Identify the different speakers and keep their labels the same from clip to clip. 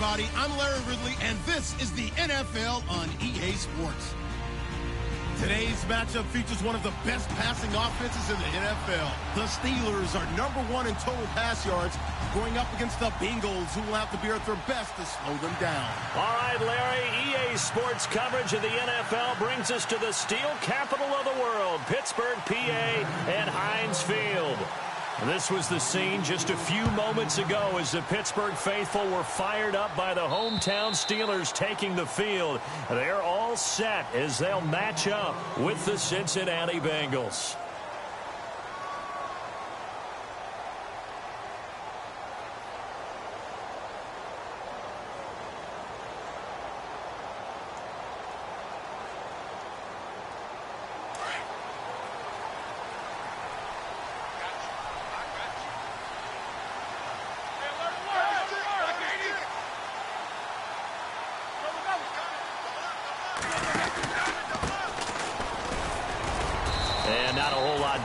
Speaker 1: everybody. I'm Larry Ridley, and this is the NFL on EA Sports. Today's matchup features one of the best passing offenses in the NFL. The Steelers are #1 in total pass yards, going up against the Bengals, who will have to be at their best to slow them down.
Speaker 2: All right, Larry, EA Sports coverage of the NFL brings us to the steel capital of the world, Pittsburgh, PA, and Heinz Field. This was the scene just a few moments ago as the Pittsburgh faithful were fired up by the hometown Steelers taking the field. They're all set as they'll match up with the Cincinnati Bengals.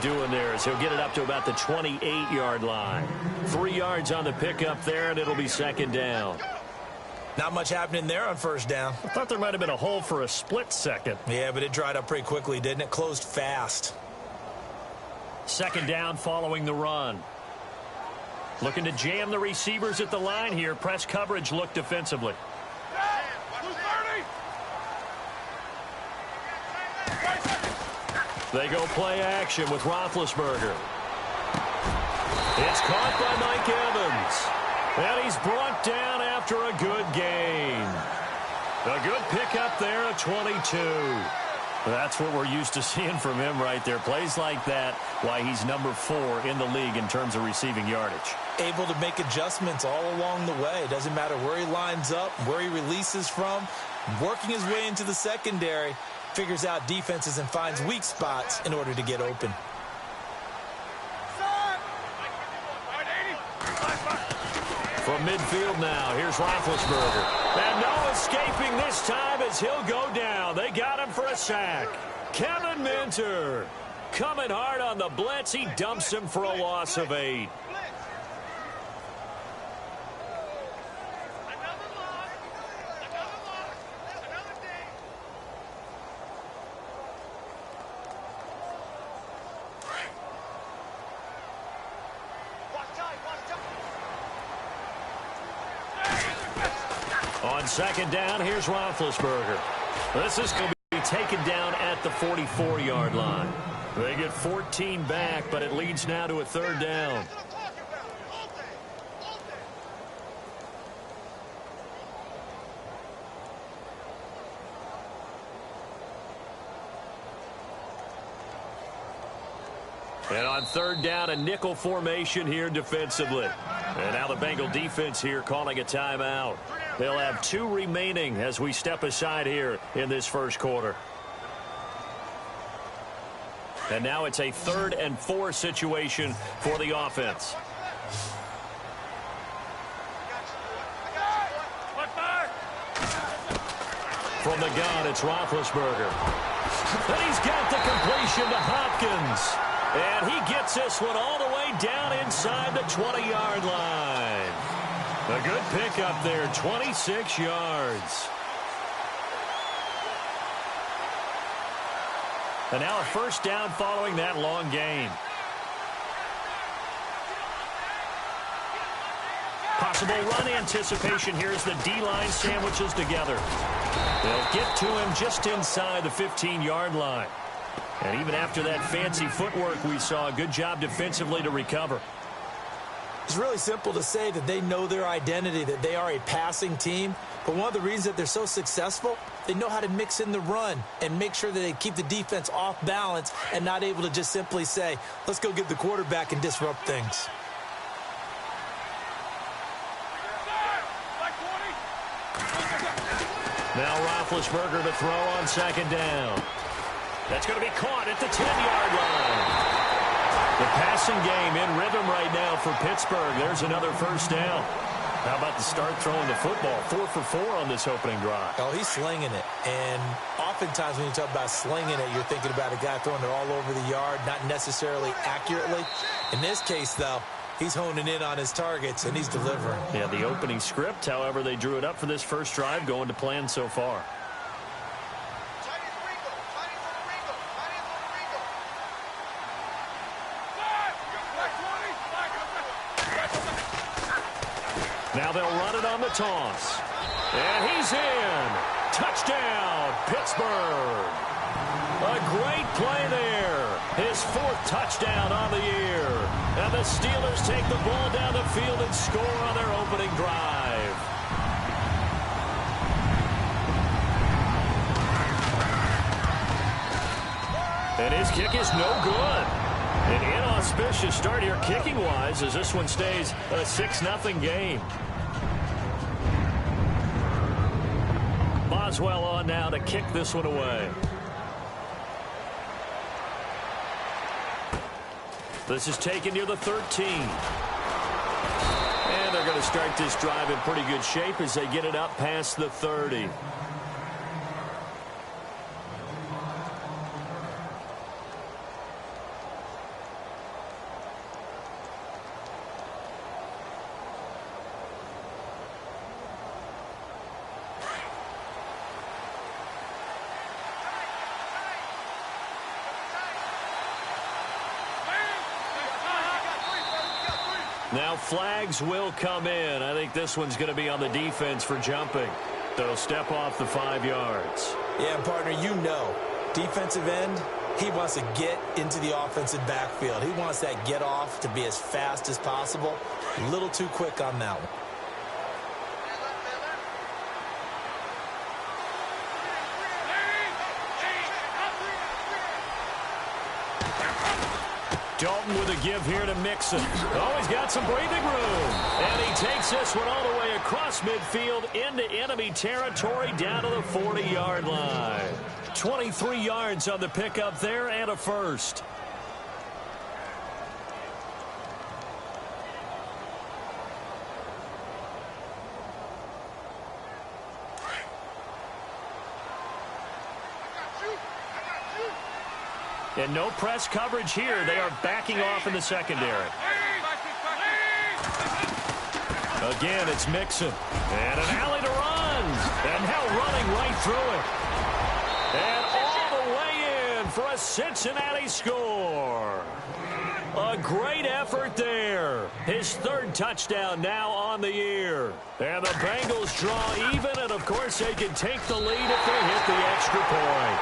Speaker 2: Doing there is he'll get it up to about the 28-yard line. 3 yards on the pickup there, and it'll be second down.
Speaker 3: Not much happening there on first down.
Speaker 2: I thought there might have been a hole for a split second.
Speaker 3: Yeah, but it dried up pretty quickly, didn't it? Closed fast.
Speaker 2: Second down following the run. Looking to jam the receivers at the line here. Press coverage look defensively. They go play action with Roethlisberger. It's caught by Mike Evans. And he's brought down after a good gain. A good pickup there at 22. That's what we're used to seeing from him right there. Plays like that, why he's #4 in the league in terms of receiving yardage.
Speaker 3: Able to make adjustments all along the way. Doesn't matter where he lines up, where he releases from. Working his way into the secondary. Figures out defenses and finds weak spots in order to get open.
Speaker 2: From midfield now, here's Roethlisberger. And no escaping this time as he'll go down. They got him for a sack. Kevin Minter coming hard on the blitz. He dumps him for a loss of 8. On second down, here's Roethlisberger. This is going to be taken down at the 44-yard line. They get 14 back, but it leads now to a third down. And on third down, a nickel formation here defensively. And now the Bengal defense here calling a timeout. They'll have 2 remaining as we step aside here in this first quarter. And now it's a 3rd and 4 situation for the offense. From the gun, it's Roethlisberger. And he's got the completion to Hopkins. And he gets this one all the way down inside the 20-yard line. A good pickup there, 26 yards. And now a first down following that long gain. Possible run anticipation here as the D-line sandwiches together. They'll get to him just inside the 15-yard line. And even after that fancy footwork we saw, a good job defensively to recover.
Speaker 3: It's really simple to say that they know their identity, that they are a passing team. But one of the reasons that they're so successful, they know how to mix in the run and make sure that they keep the defense off balance and not able to just simply say, let's go get the quarterback and disrupt things.
Speaker 2: Now Roethlisberger to throw on second down. That's going to be caught at the 10-yard line. The passing game in rhythm right now for Pittsburgh. There's another first down. How about the start throwing the football? 4 for 4 on this opening drive.
Speaker 3: Oh, he's slinging it. And oftentimes when you talk about slinging it, you're thinking about a guy throwing it all over the yard, not necessarily accurately. In this case, though, He's honing in on his targets, and he's delivering.
Speaker 2: Yeah, the opening script, however, they drew it up for this first drive, going to plan so far. Now they'll run it on the toss. And he's in. Touchdown, Pittsburgh. A great play there. His 4th touchdown on the year. And the Steelers take the ball down the field and score on their opening drive. And his kick is no good. An inauspicious start here kicking-wise as this one stays a 6-0 game. Boswell on now to kick this one away. This is taken near the 13. And they're going to start this drive in pretty good shape as they get it up past the 30. Now flags will come in. I think this one's going to be on the defense for jumping. They'll step off the 5 yards.
Speaker 3: Yeah, partner, you know, defensive end, he wants to get into the offensive backfield. He wants that get off to be as fast as possible. A little too quick on that one.
Speaker 2: Dalton with a give here to Mixon. Oh, he's got some breathing room. And he takes this one all the way across midfield into enemy territory down to the 40-yard line. 23 yards on the pickup there and a first. And no press coverage here. They are backing off in the secondary. Again, it's Mixon. And an alley to run. And now running right through it. And all the way in for a Cincinnati score. A great effort there. His 3rd touchdown now on the year. And the Bengals draw even, and of course they can take the lead if they hit the extra point.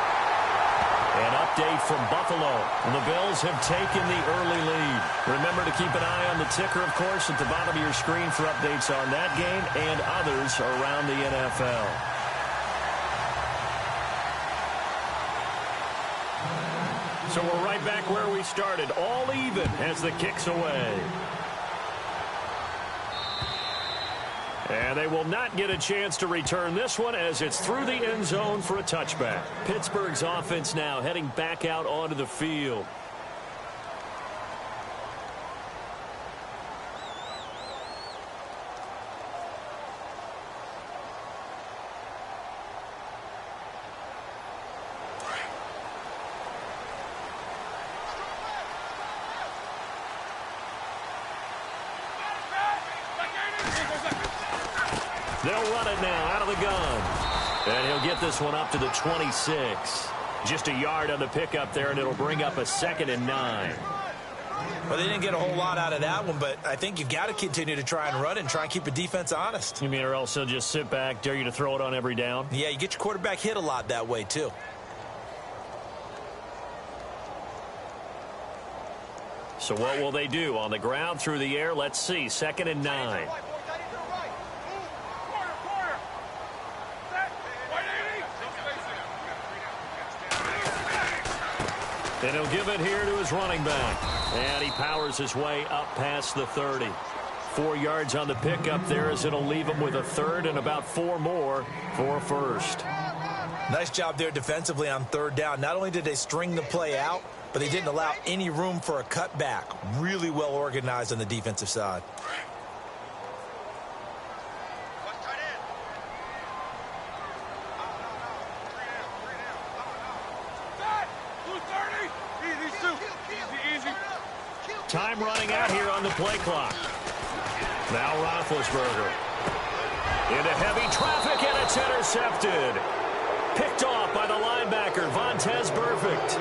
Speaker 2: An update from Buffalo. The Bills have taken the early lead. Remember to keep an eye on the ticker, of course, at the bottom of your screen for updates on that game and others around the NFL. So we're right back where we started, all even as the kick's away. And they will not get a chance to return this one as it's through the end zone for a touchback. Pittsburgh's offense now heading back out onto the field. They'll run it now out of the gun. And he'll get this one up to the 26. Just a yard on the pickup there, and it'll bring up a 2nd and 9.
Speaker 3: Well, they didn't get a whole lot out of that one, but I think you've got to continue to try and run and try and keep the defense honest.
Speaker 2: You mean, or else they'll just sit back, dare you to throw it on every down?
Speaker 3: Yeah, you get your quarterback hit a lot that way, too.
Speaker 2: So what will they do? On the ground, through the air, let's see. 2nd and 9. And he'll give it here to his running back. And he powers his way up past the 30. 4 yards on the pickup there as it'll leave him with a 3rd and about 4 more for a first.
Speaker 3: Nice job there defensively on 3rd down. Not only did they string the play out, but they didn't allow any room for a cutback. Really well organized on the defensive side.
Speaker 2: Time running out here on the play clock. Now Roethlisberger. Into heavy traffic, and it's intercepted. Picked off by the linebacker, Vontaze Burfict.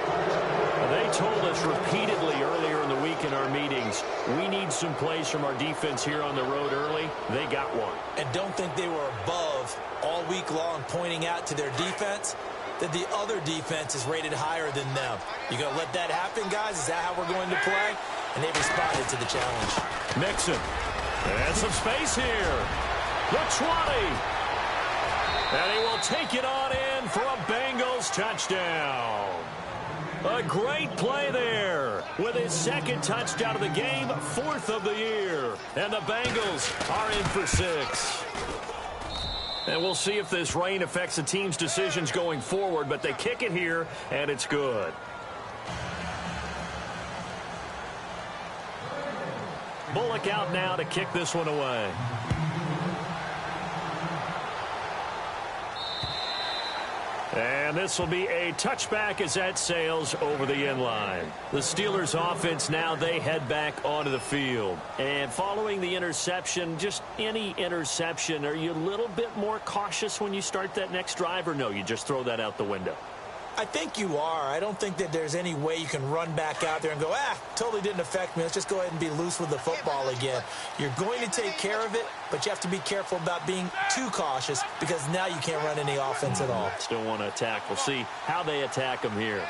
Speaker 2: They told us repeatedly earlier in the week in our meetings, we need some plays from our defense here on the road early. They got one.
Speaker 3: And don't think they were above all week long pointing out to their defense that the other defense is rated higher than them. You going to let that happen, guys? Is that how we're going to play? And they responded to the challenge.
Speaker 2: Mixon. And some space here. The 20. And he will take it on in for a Bengals touchdown. A great play there with his second touchdown of the game, fourth of the year. And the Bengals are in for 6. And we'll see if this rain affects the team's decisions going forward, but they kick it here, and it's good. Bullock out now to kick this one away. And this will be a touchback as that sails over the end line. The Steelers offense now, they head back onto the field. And following the interception, just any interception, are you a little bit more cautious when you start that next drive, or no, you just throw that out the window?
Speaker 3: I think you are. I don't think that there's any way you can run back out there and go, totally didn't affect me. Let's just go ahead and be loose with the football again. You're going to take care of it, but you have to be careful about being too cautious because now you can't run any offense at all.
Speaker 2: Still want to attack. We'll see how they attack them here.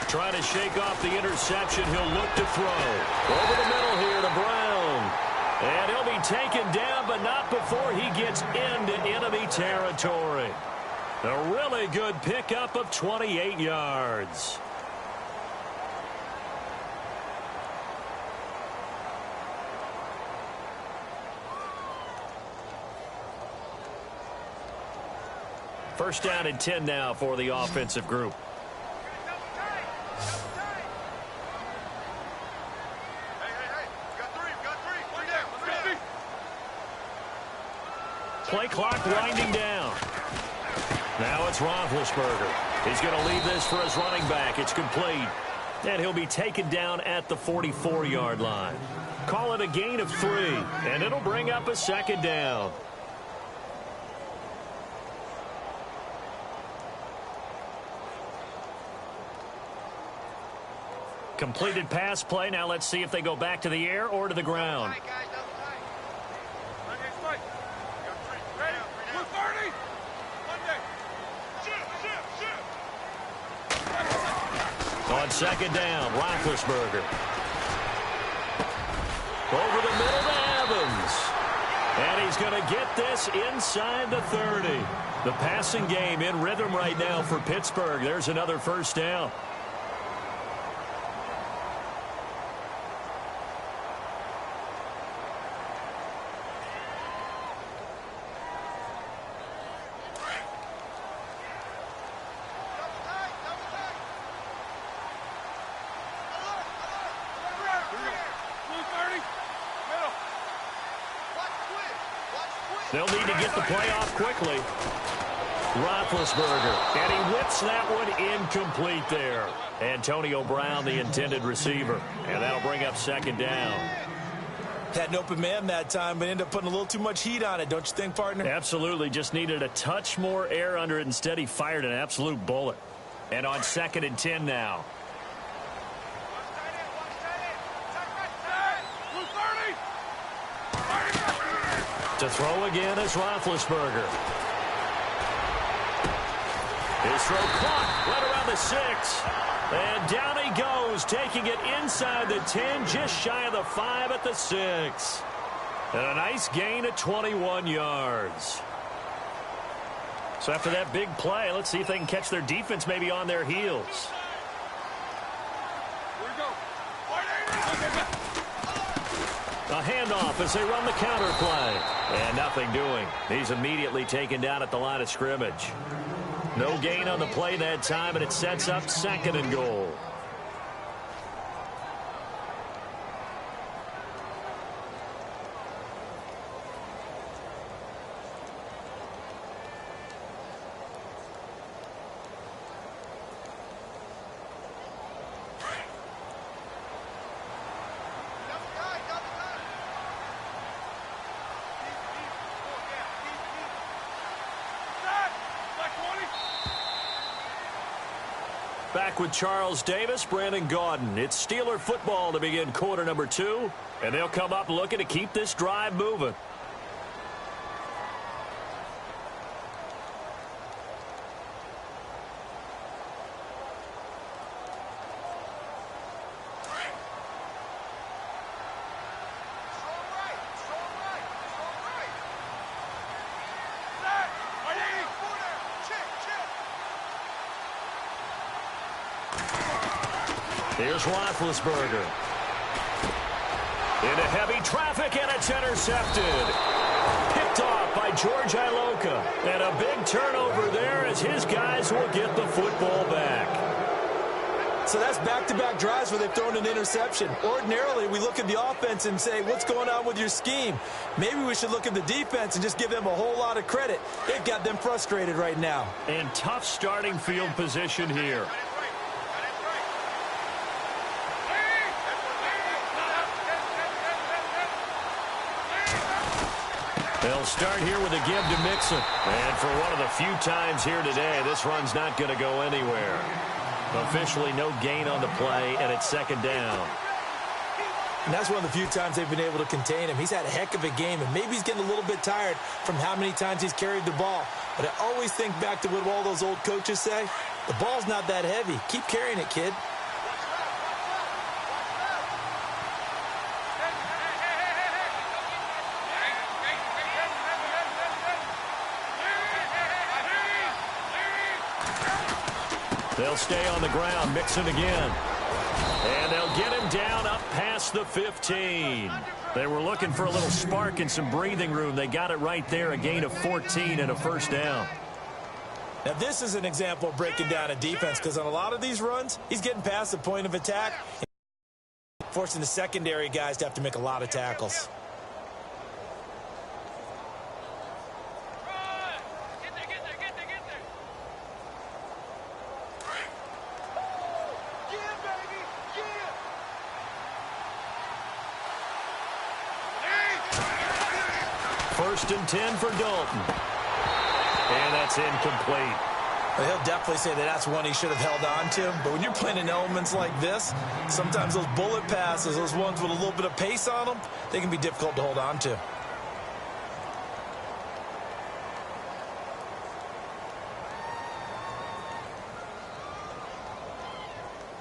Speaker 2: Trying to shake off the interception. He'll look to throw. Over the middle here to Brown. And he'll be taken down, but not before he gets into enemy territory. A really good pickup of 28 yards. First down and 10 now for the offensive group. Play clock winding down. Now it's Roethlisberger. He's going to leave this for his running back. It's complete. And he'll be taken down at the 44-yard line. Call it a gain of 3, and it'll bring up a second down. Completed pass play. Now let's see if they go back to the air or to the ground. On second down, Roethlisberger. Over the middle to Evans. And he's going to get this inside the 30. The passing game in rhythm right now for Pittsburgh. There's another first down. They'll need to get the play off quickly. Roethlisberger, and he whips that one incomplete there. Antonio Brown, the intended receiver, and that'll bring up second down.
Speaker 3: Had an open man that time, but ended up putting a little too much heat on it, don't you think, partner?
Speaker 2: Absolutely. Just needed a touch more air under it. Instead, he fired an absolute bullet. And on second and 10 now. To throw again is Roethlisberger. His throw caught right around the 6. And down he goes, taking it inside the 10, just shy of the 5 at the 6. And a nice gain of 21 yards. So after that big play, let's see if they can catch their defense maybe on their heels. A handoff as they run the counter play. And nothing doing. He's immediately taken down at the line of scrimmage. No gain on the play that time, and it sets up second and goal. Back with Charles Davis, Brandon Gaudin. It's Steeler football to begin quarter number 2, and they'll come up looking to keep this drive moving. Here's Roethlisberger. Into heavy traffic, and it's intercepted. Picked off by George Iloka. And a big turnover there as his guys will get the football back.
Speaker 3: So that's back-to-back drives where they've thrown an interception. Ordinarily, we look at the offense and say, what's going on with your scheme? Maybe we should look at the defense and just give them a whole lot of credit. They've got them frustrated right now.
Speaker 2: And tough starting field position here. They'll start here with a give to Mixon. And for one of the few times here today, this run's not going to go anywhere. Officially no gain on the play, and it's second down.
Speaker 3: And that's one of the few times they've been able to contain him. He's had a heck of a game, and maybe he's getting a little bit tired from how many times he's carried the ball. But I always think back to what all those old coaches say. The ball's not that heavy. Keep carrying it, kid.
Speaker 2: They'll stay on the ground, Mixon again. And they'll get him down up past the 15. They were looking for a little spark and some breathing room. They got it right there, a gain of 14 and a first down.
Speaker 3: Now, this is an example of breaking down a defense because on a lot of these runs, he's getting past the point of attack, forcing the secondary guys to have to make a lot of tackles.
Speaker 2: First and 10 for Dalton. And that's incomplete.
Speaker 3: Well, he'll definitely say that that's one he should have held on to. But when you're playing in elements like this, sometimes those bullet passes, those ones with a little bit of pace on them, they can be difficult to hold on to.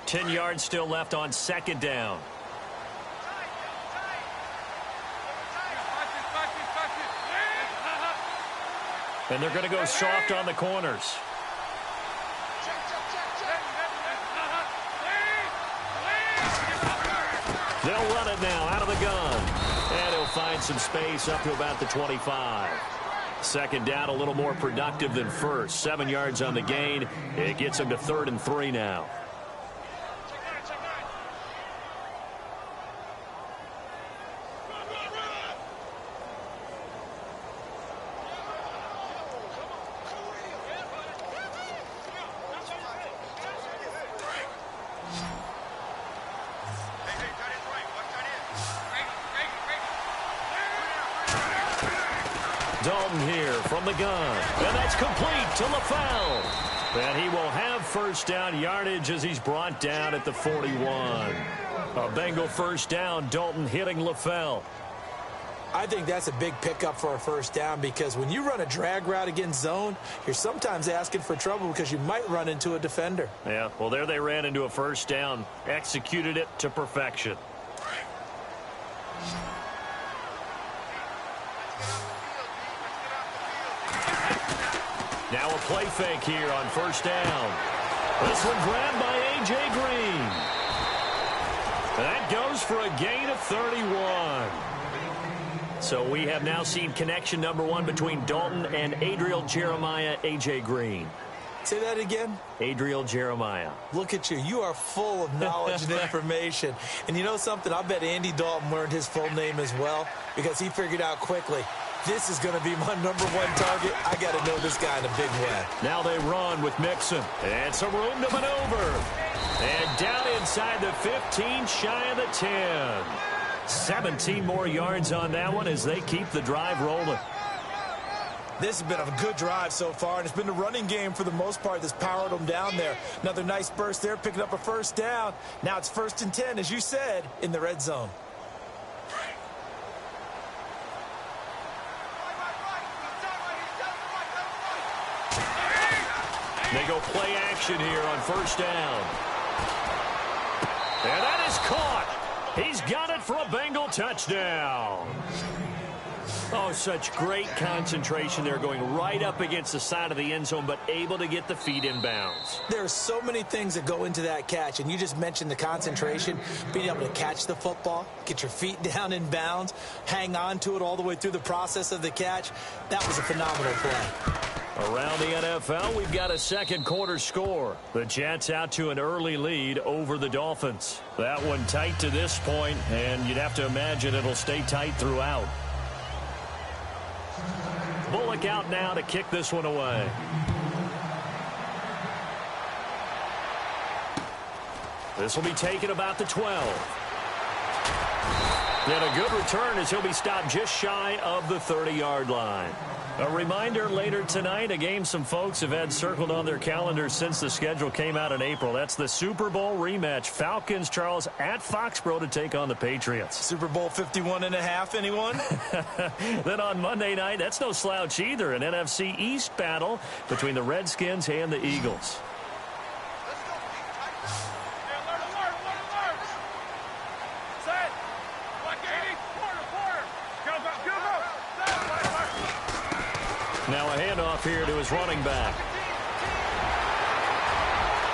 Speaker 2: Ten yards still left on second down. And they're going to go soft on the corners. They'll run it now out of the gun. And he'll find some space up to about the 25. Second down, a little more productive than first. 7 yards on the gain. It gets him to 3rd and 3 now. Dalton here from the gun. And that's complete to LaFell. And he will have first down yardage as he's brought down at the 41. A Bengal first down, Dalton hitting LaFell.
Speaker 3: I think that's a big pickup for a first down because when you run a drag route against zone, you're sometimes asking for trouble because you might run into a defender.
Speaker 2: Yeah, well, there they ran into a first down, executed it to perfection. Now a play fake here on first down. This one grabbed by A.J. Green. That goes for a gain of 31. So we have now seen connection number 1 between Dalton and Adriel Jeremiah, A.J. Green.
Speaker 3: Say that again?
Speaker 2: Adriel Jeremiah.
Speaker 3: Look at you. You are full of knowledge and information. And you know something? I bet Andy Dalton learned his full name as well because he figured out quickly, this is going to be my number 1 target. I got to know this guy in a big way.
Speaker 2: Now they run with Mixon. And some room to maneuver. And down inside the 15, shy of the 10. 17 more yards on that one as they keep the drive rolling.
Speaker 3: This has been a good drive so far, and it's been the running game for the most part that's powered them down there. Another nice burst there, picking up a first down. Now it's 1st and 10, as you said, in the red zone.
Speaker 2: They go play action here on 1st down. And that is caught. He's got it for a Bengal touchdown. Oh, such great concentration there, going right up against the side of the end zone, but able to get the feet in bounds.
Speaker 3: There are so many things that go into that catch, and you just mentioned the concentration, being able to catch the football, get your feet down in bounds, hang on to it all the way through the process of the catch. That was a phenomenal play.
Speaker 2: Around the NFL, we've got a second quarter score. The Jets out to an early lead over the Dolphins. That one tight to this point, and you'd have to imagine it'll stay tight throughout. Bullock out now to kick this one away. This will be taken about the 12. And a good return as he'll be stopped just shy of the 30-yard line. A reminder later tonight, a game some folks have had circled on their calendars since the schedule came out in April. That's the Super Bowl rematch. Falcons, Charles, at Foxborough to take on the Patriots.
Speaker 3: Super Bowl 51.5, anyone?
Speaker 2: Then on Monday night, that's no slouch either. An NFC East battle between the Redskins and the Eagles. Now a handoff here to his running back.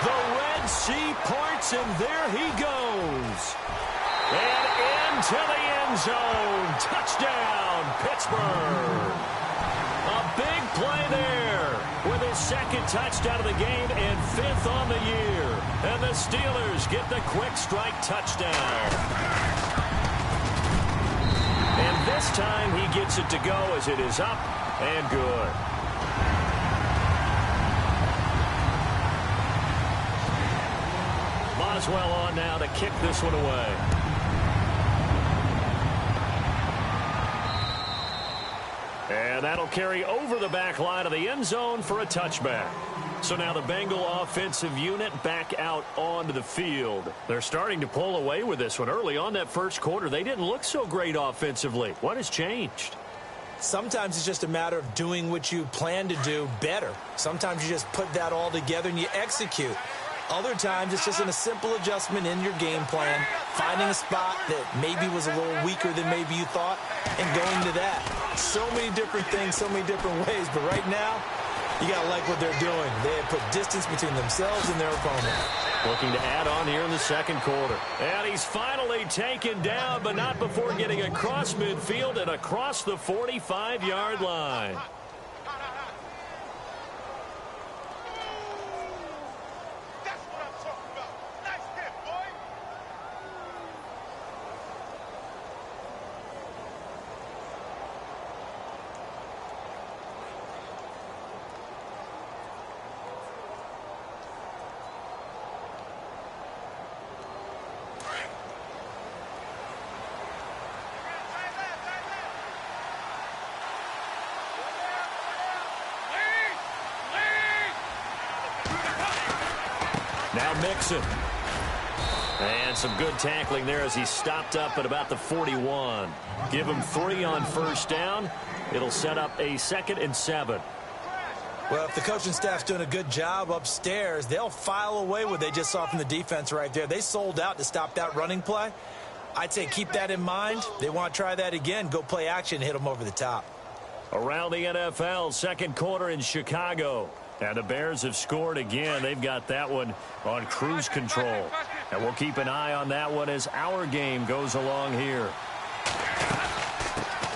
Speaker 2: The Red Sea parts, and there he goes. And into the end zone. Touchdown, Pittsburgh. A big play there with his second touchdown of the game and 5th on the year. And the Steelers get the quick strike touchdown. And this time he gets it to go as it is up and good. Boswell on now to kick this one away. And that'll carry over the back line of the end zone for a touchback. So now the Bengal offensive unit back out onto the field. They're starting to pull away with this one. Early on that first quarter, they didn't look so great offensively. What has changed?
Speaker 3: Sometimes it's just a matter of doing what you plan to do better. Sometimes you just put that all together and you execute. Other times it's just in a simple adjustment in your game plan, finding a spot that maybe was a little weaker than maybe you thought, and going to that. So many different things, so many different ways, but right now, you got to like what they're doing. They have put distance between themselves and their opponent.
Speaker 2: Looking to add on here in the second quarter. And he's finally taken down, but not before getting across midfield and across the 45-yard line. Now Mixon. And some good tackling there as he stopped up at about the 41. Give him 3 on first down. It'll set up a 2nd and 7.
Speaker 3: Well, if the coaching staff's doing a good job upstairs, they'll file away what they just saw from the defense right there. They sold out to stop that running play. I'd say keep that in mind. They want to try that again. Go play action, hit them over the top.
Speaker 2: Around the NFL, second quarter in Chicago. And the Bears have scored again. They've got that one on cruise control. And we'll keep an eye on that one as our game goes along here.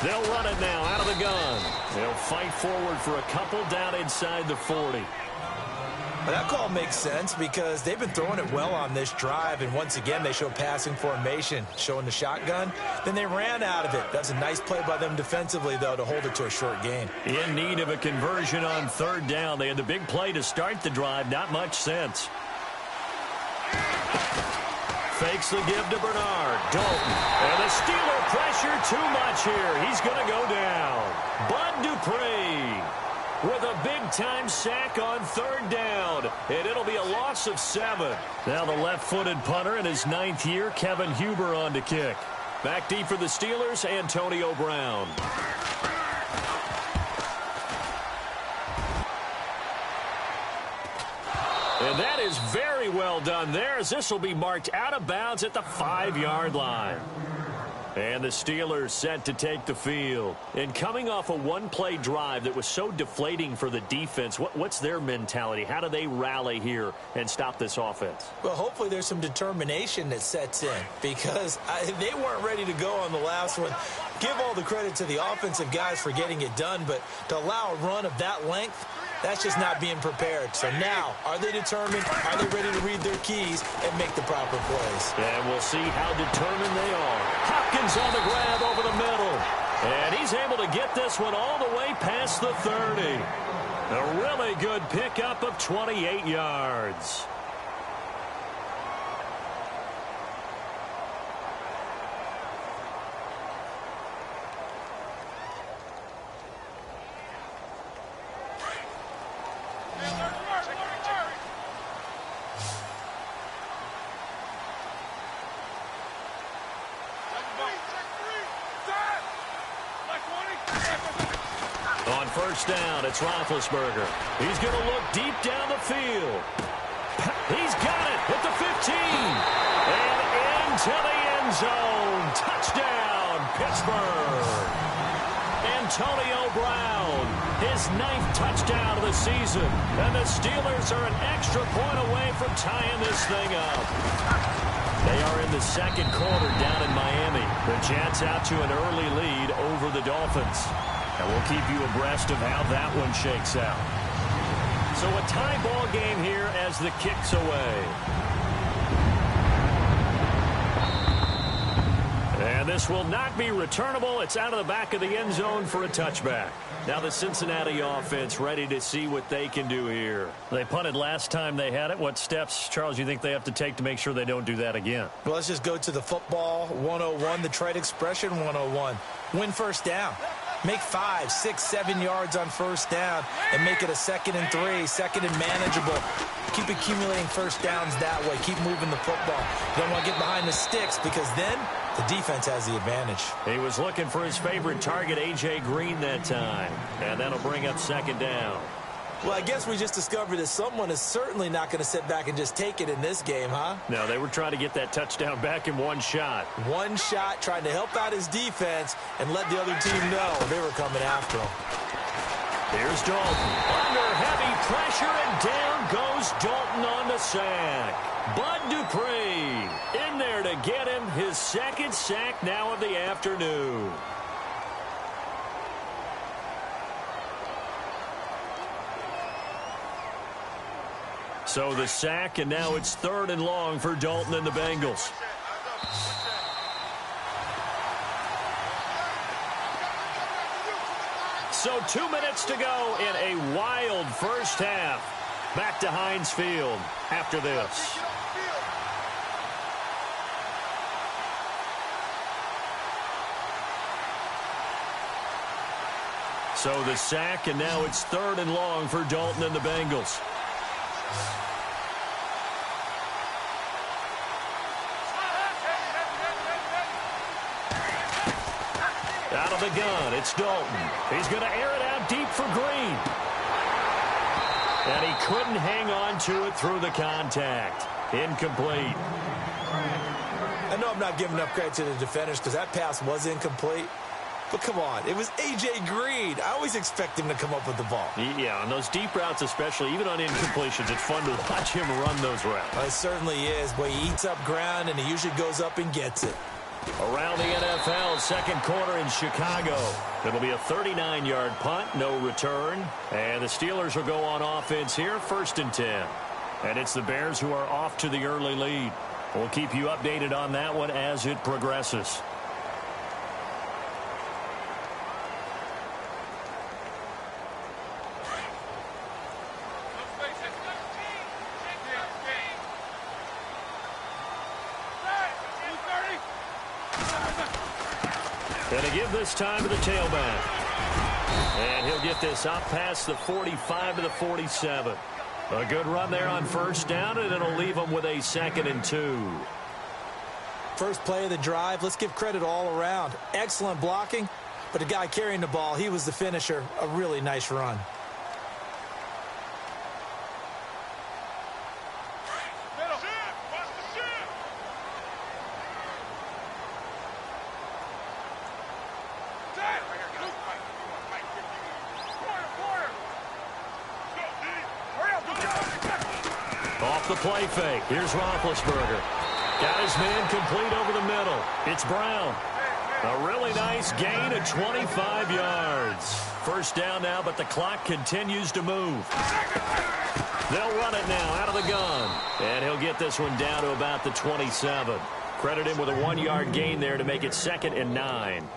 Speaker 2: They'll run it now out of the gun. They'll fight forward for a couple down inside the 40.
Speaker 3: Well, that call makes sense because they've been throwing it well on this drive, and once again they show passing formation, showing the shotgun. Then they ran out of it. That's a nice play by them defensively, though, to hold it to a short gain.
Speaker 2: In need of a conversion on third down. They had the big play to start the drive. Not much sense. Fakes the give to Bernard. Dalton. And the Steeler pressure too much here. He's going to go down. Bud Dupree with a big-time sack on third down, and it'll be a loss of 7. Now the left-footed punter in his 9th year, Kevin Huber, on to kick. Back deep for the Steelers, Antonio Brown. And that is very well done there, as this will be marked out of bounds at the 5-yard line. And the Steelers set to take the field. And coming off a one-play drive that was so deflating for the defense, what's their mentality? How do they rally here and stop this offense?
Speaker 3: Well, hopefully there's some determination that sets in, because they weren't ready to go on the last one. Give all the credit to the offensive guys for getting it done, but to allow a run of that length, that's just not being prepared. So now, are they determined? Are they ready to read their keys and make the proper plays?
Speaker 2: And we'll see how determined they are. Hopkins on the grab over the middle. And he's able to get this one all the way past the 30. A really good pickup of 28 yards. On first down, it's Roethlisberger. He's going to look deep down the field. He's got it at the 15. And into the end zone. Touchdown, Pittsburgh. Antonio Brown, his 9th touchdown of the season. And the Steelers are an extra point away from tying this thing up. They are in the second quarter down in Miami. The Jets out to an early lead over the Dolphins. And we'll keep you abreast of how that one shakes out. So a tie ball game here as the kick's away. And this will not be returnable. It's out of the back of the end zone for a touchback. Now the Cincinnati offense ready to see what they can do here. They punted last time they had it. What steps, Charles, you think they have to take to make sure they don't do that again?
Speaker 3: Well, let's just go to the football 101, the trade expression 101. Win first down. Make 5, 6, 7 yards on first down and make it a 2nd and 3, 2nd and manageable. Keep accumulating first downs that way. Keep moving the football. You don't want to get behind the sticks, because then the defense has the advantage.
Speaker 2: He was looking for his favorite target, A.J. Green, that time. And that'll bring up 2nd down.
Speaker 3: Well, I guess we just discovered that someone is certainly not going to sit back and just take it in this game, huh?
Speaker 2: No, they were trying to get that touchdown back in one shot.
Speaker 3: One shot, trying to help out his defense and let the other team know they were coming after him.
Speaker 2: Here's Dalton. Under heavy pressure, and down goes Dalton on the sack. Bud Dupree in there to get him his 2nd sack now of the afternoon. So the sack, and now it's 3rd and long for Dalton and the Bengals. So 2 minutes to go in a wild first half. Back to Heinz Field after this. So the sack, and now it's 3rd and long for Dalton and the Bengals. Out of the gun, it's Dalton. He's going to air it out deep for Green. And he couldn't hang on to it through the contact. Incomplete.
Speaker 3: I know I'm not giving enough credit to the defenders because that pass was incomplete. But come on, it was A.J. Green. I always expect him to come up with the ball.
Speaker 2: Yeah, on those deep routes especially, even on incompletions, it's fun to watch him run those routes.
Speaker 3: Well, it certainly is, but he eats up ground, and he usually goes up and gets it.
Speaker 2: Around the NFL, second quarter in Chicago. It'll be a 39-yard punt, no return. And the Steelers will go on offense here, 1st and 10. And it's the Bears who are off to the early lead. We'll keep you updated on that one as it progresses. And to give this time to the tailback. And he'll get this up past the 45 to the 47. A good run there on first down, and it'll leave them with a 2nd and 2.
Speaker 3: First play of the drive, let's give credit all around. Excellent blocking, but the guy carrying the ball, he was the finisher. A really nice run.
Speaker 2: Off the play fake. Here's Roethlisberger. Got his man complete over the middle. It's Brown. A really nice gain of 25 yards. First down now, but the clock continues to move. They'll run it now out of the gun. And he'll get this one down to about the 27. Credit him with a 1-yard gain there to make it 2nd and 9.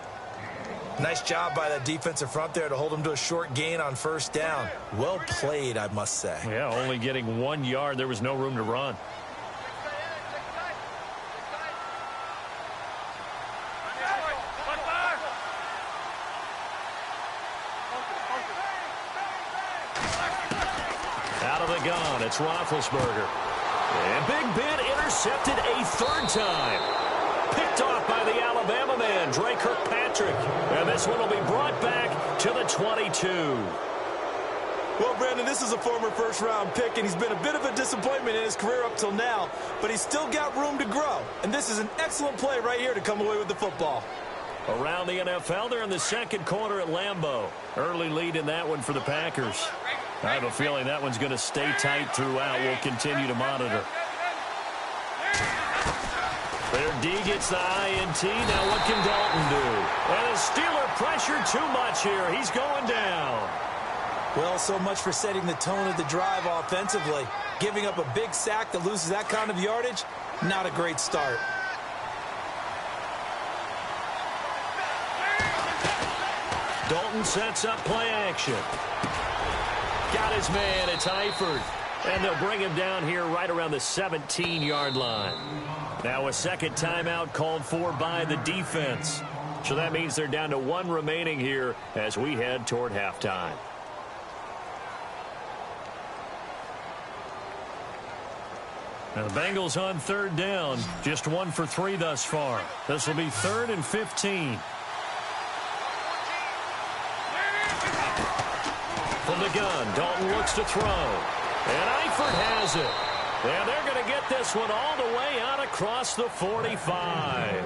Speaker 3: Nice job by that defensive front there to hold him to a short gain on first down. Well played, I must say.
Speaker 2: Yeah, only getting 1 yard. There was no room to run. Out of the gun, it's Roethlisberger. And Big Ben intercepted a 3rd time. Picked off by the Alabama man, Dre Kirkpatrick. And this one will be brought back to the 22.
Speaker 3: Well, Brandon, this is a former first-round pick, and he's been a bit of a disappointment in his career up till now, but he's still got room to grow. And this is an excellent play right here to come away with the football.
Speaker 2: Around the NFL, they're in the 2nd quarter at Lambeau. Early lead in that one for the Packers. I have a feeling that one's going to stay tight throughout. We'll continue to monitor. Their D gets the INT. Now what can Dalton do? And the Steeler pressure too much here. He's going down.
Speaker 3: Well, so much for setting the tone of the drive offensively. Giving up a big sack that loses that kind of yardage, not a great start.
Speaker 2: Dalton sets up play action. Got his man. It's Eifert. And they'll bring him down here right around the 17-yard line. Now a 2nd timeout called for by the defense. So that means they're down to 1 remaining here as we head toward halftime. Now the Bengals on 3rd down. Just 1 for 3 thus far. This will be 3rd and 15. From the gun, Dalton looks to throw. And Eifert has it. And they're going to get this one all the way out across the 45.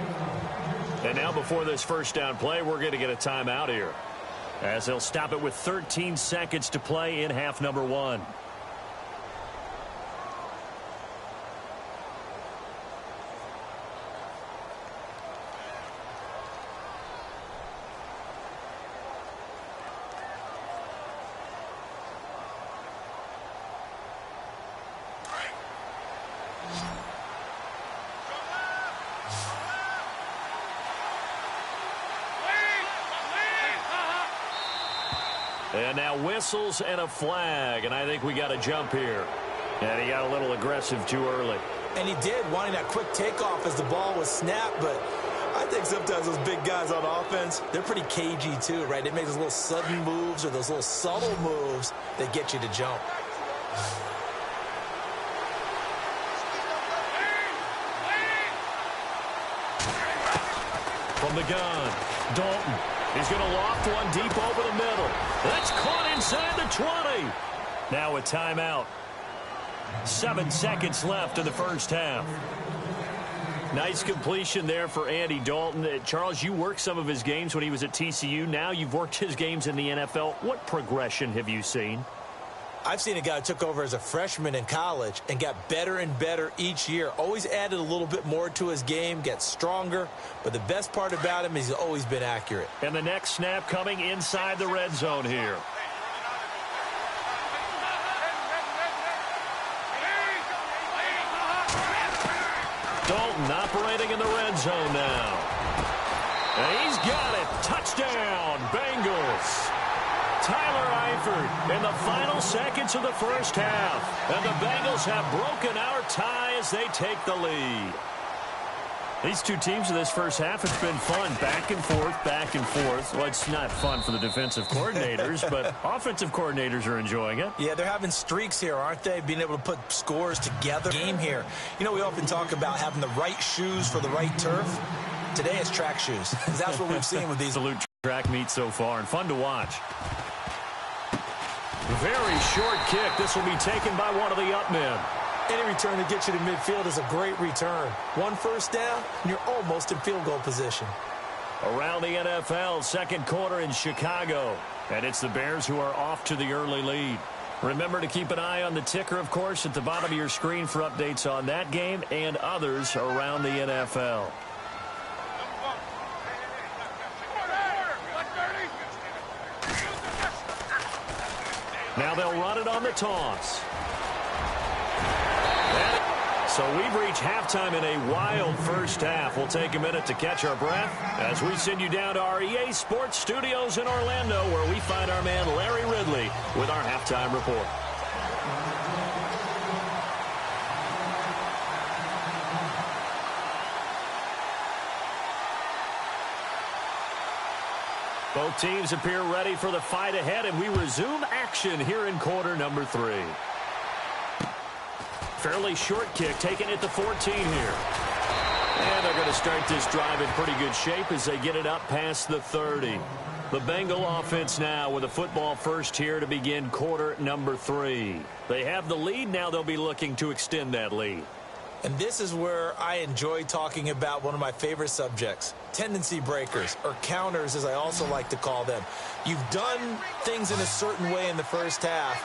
Speaker 2: And now before this first down play, we're going to get a timeout here, as they'll stop it with 13 seconds to play in half number 1. And now whistles and a flag, and I think we got a jump here. And he got a little aggressive too early.
Speaker 3: And he did, wanting that quick takeoff as the ball was snapped, but I think sometimes those big guys on offense, they're pretty cagey too, right? They make those little sudden moves or those little subtle moves that get you to jump.
Speaker 2: From the gun, Dalton. He's going to loft one deep over the middle. That's caught inside the 20. Now a timeout. 7 seconds left in the first half. Nice completion there for Andy Dalton. Charles, you worked some of his games when he was at TCU. Now you've worked his games in the NFL. What progression have you seen?
Speaker 3: I've seen a guy who took over as a freshman in college and got better and better each year. Always added a little bit more to his game, gets stronger. But the best part about him is he's always been accurate.
Speaker 2: And the next snap coming inside the red zone here. Dalton operating in the red zone now. And he's got it. Touchdown, Bengals. Tyler Eifert in the final seconds of the first half. And the Bengals have broken our tie as they take the lead. These two teams in this first half, it's been fun. Back and forth, back and forth. Well, it's not fun for the defensive coordinators, but offensive coordinators are enjoying it.
Speaker 3: Yeah, they're having streaks here, aren't they? Being able to put scores together. Game here. You know, we often talk about having the right shoes for the right turf. Today it's track shoes. That's what we've seen with these.
Speaker 2: Absolute track meets so far, and fun to watch. Very short kick. This will be taken by one of the up men.
Speaker 3: Any return to get you to midfield is a great return. One first down, and you're almost in field goal position.
Speaker 2: Around the NFL, second quarter in Chicago. And it's the Bears who are off to the early lead. Remember to keep an eye on the ticker, of course, at the bottom of your screen for updates on that game and others around the NFL. Now they'll run it on the toss. So we've reached halftime in a wild first half. We'll take a minute to catch our breath as we send you down to our EA Sports Studios in Orlando, where we find our man Larry Ridley with our halftime report. Both teams appear ready for the fight ahead, and we resume action here in quarter number 3. Fairly short kick taken at the 14 here. And they're going to start this drive in pretty good shape as they get it up past the 30. The Bengal offense now with a football first here to begin quarter number 3. They have the lead. Now they'll be looking to extend that lead.
Speaker 3: And this is where I enjoy talking about one of my favorite subjects, tendency breakers, or counters as I also like to call them. You've done things in a certain way in the first half,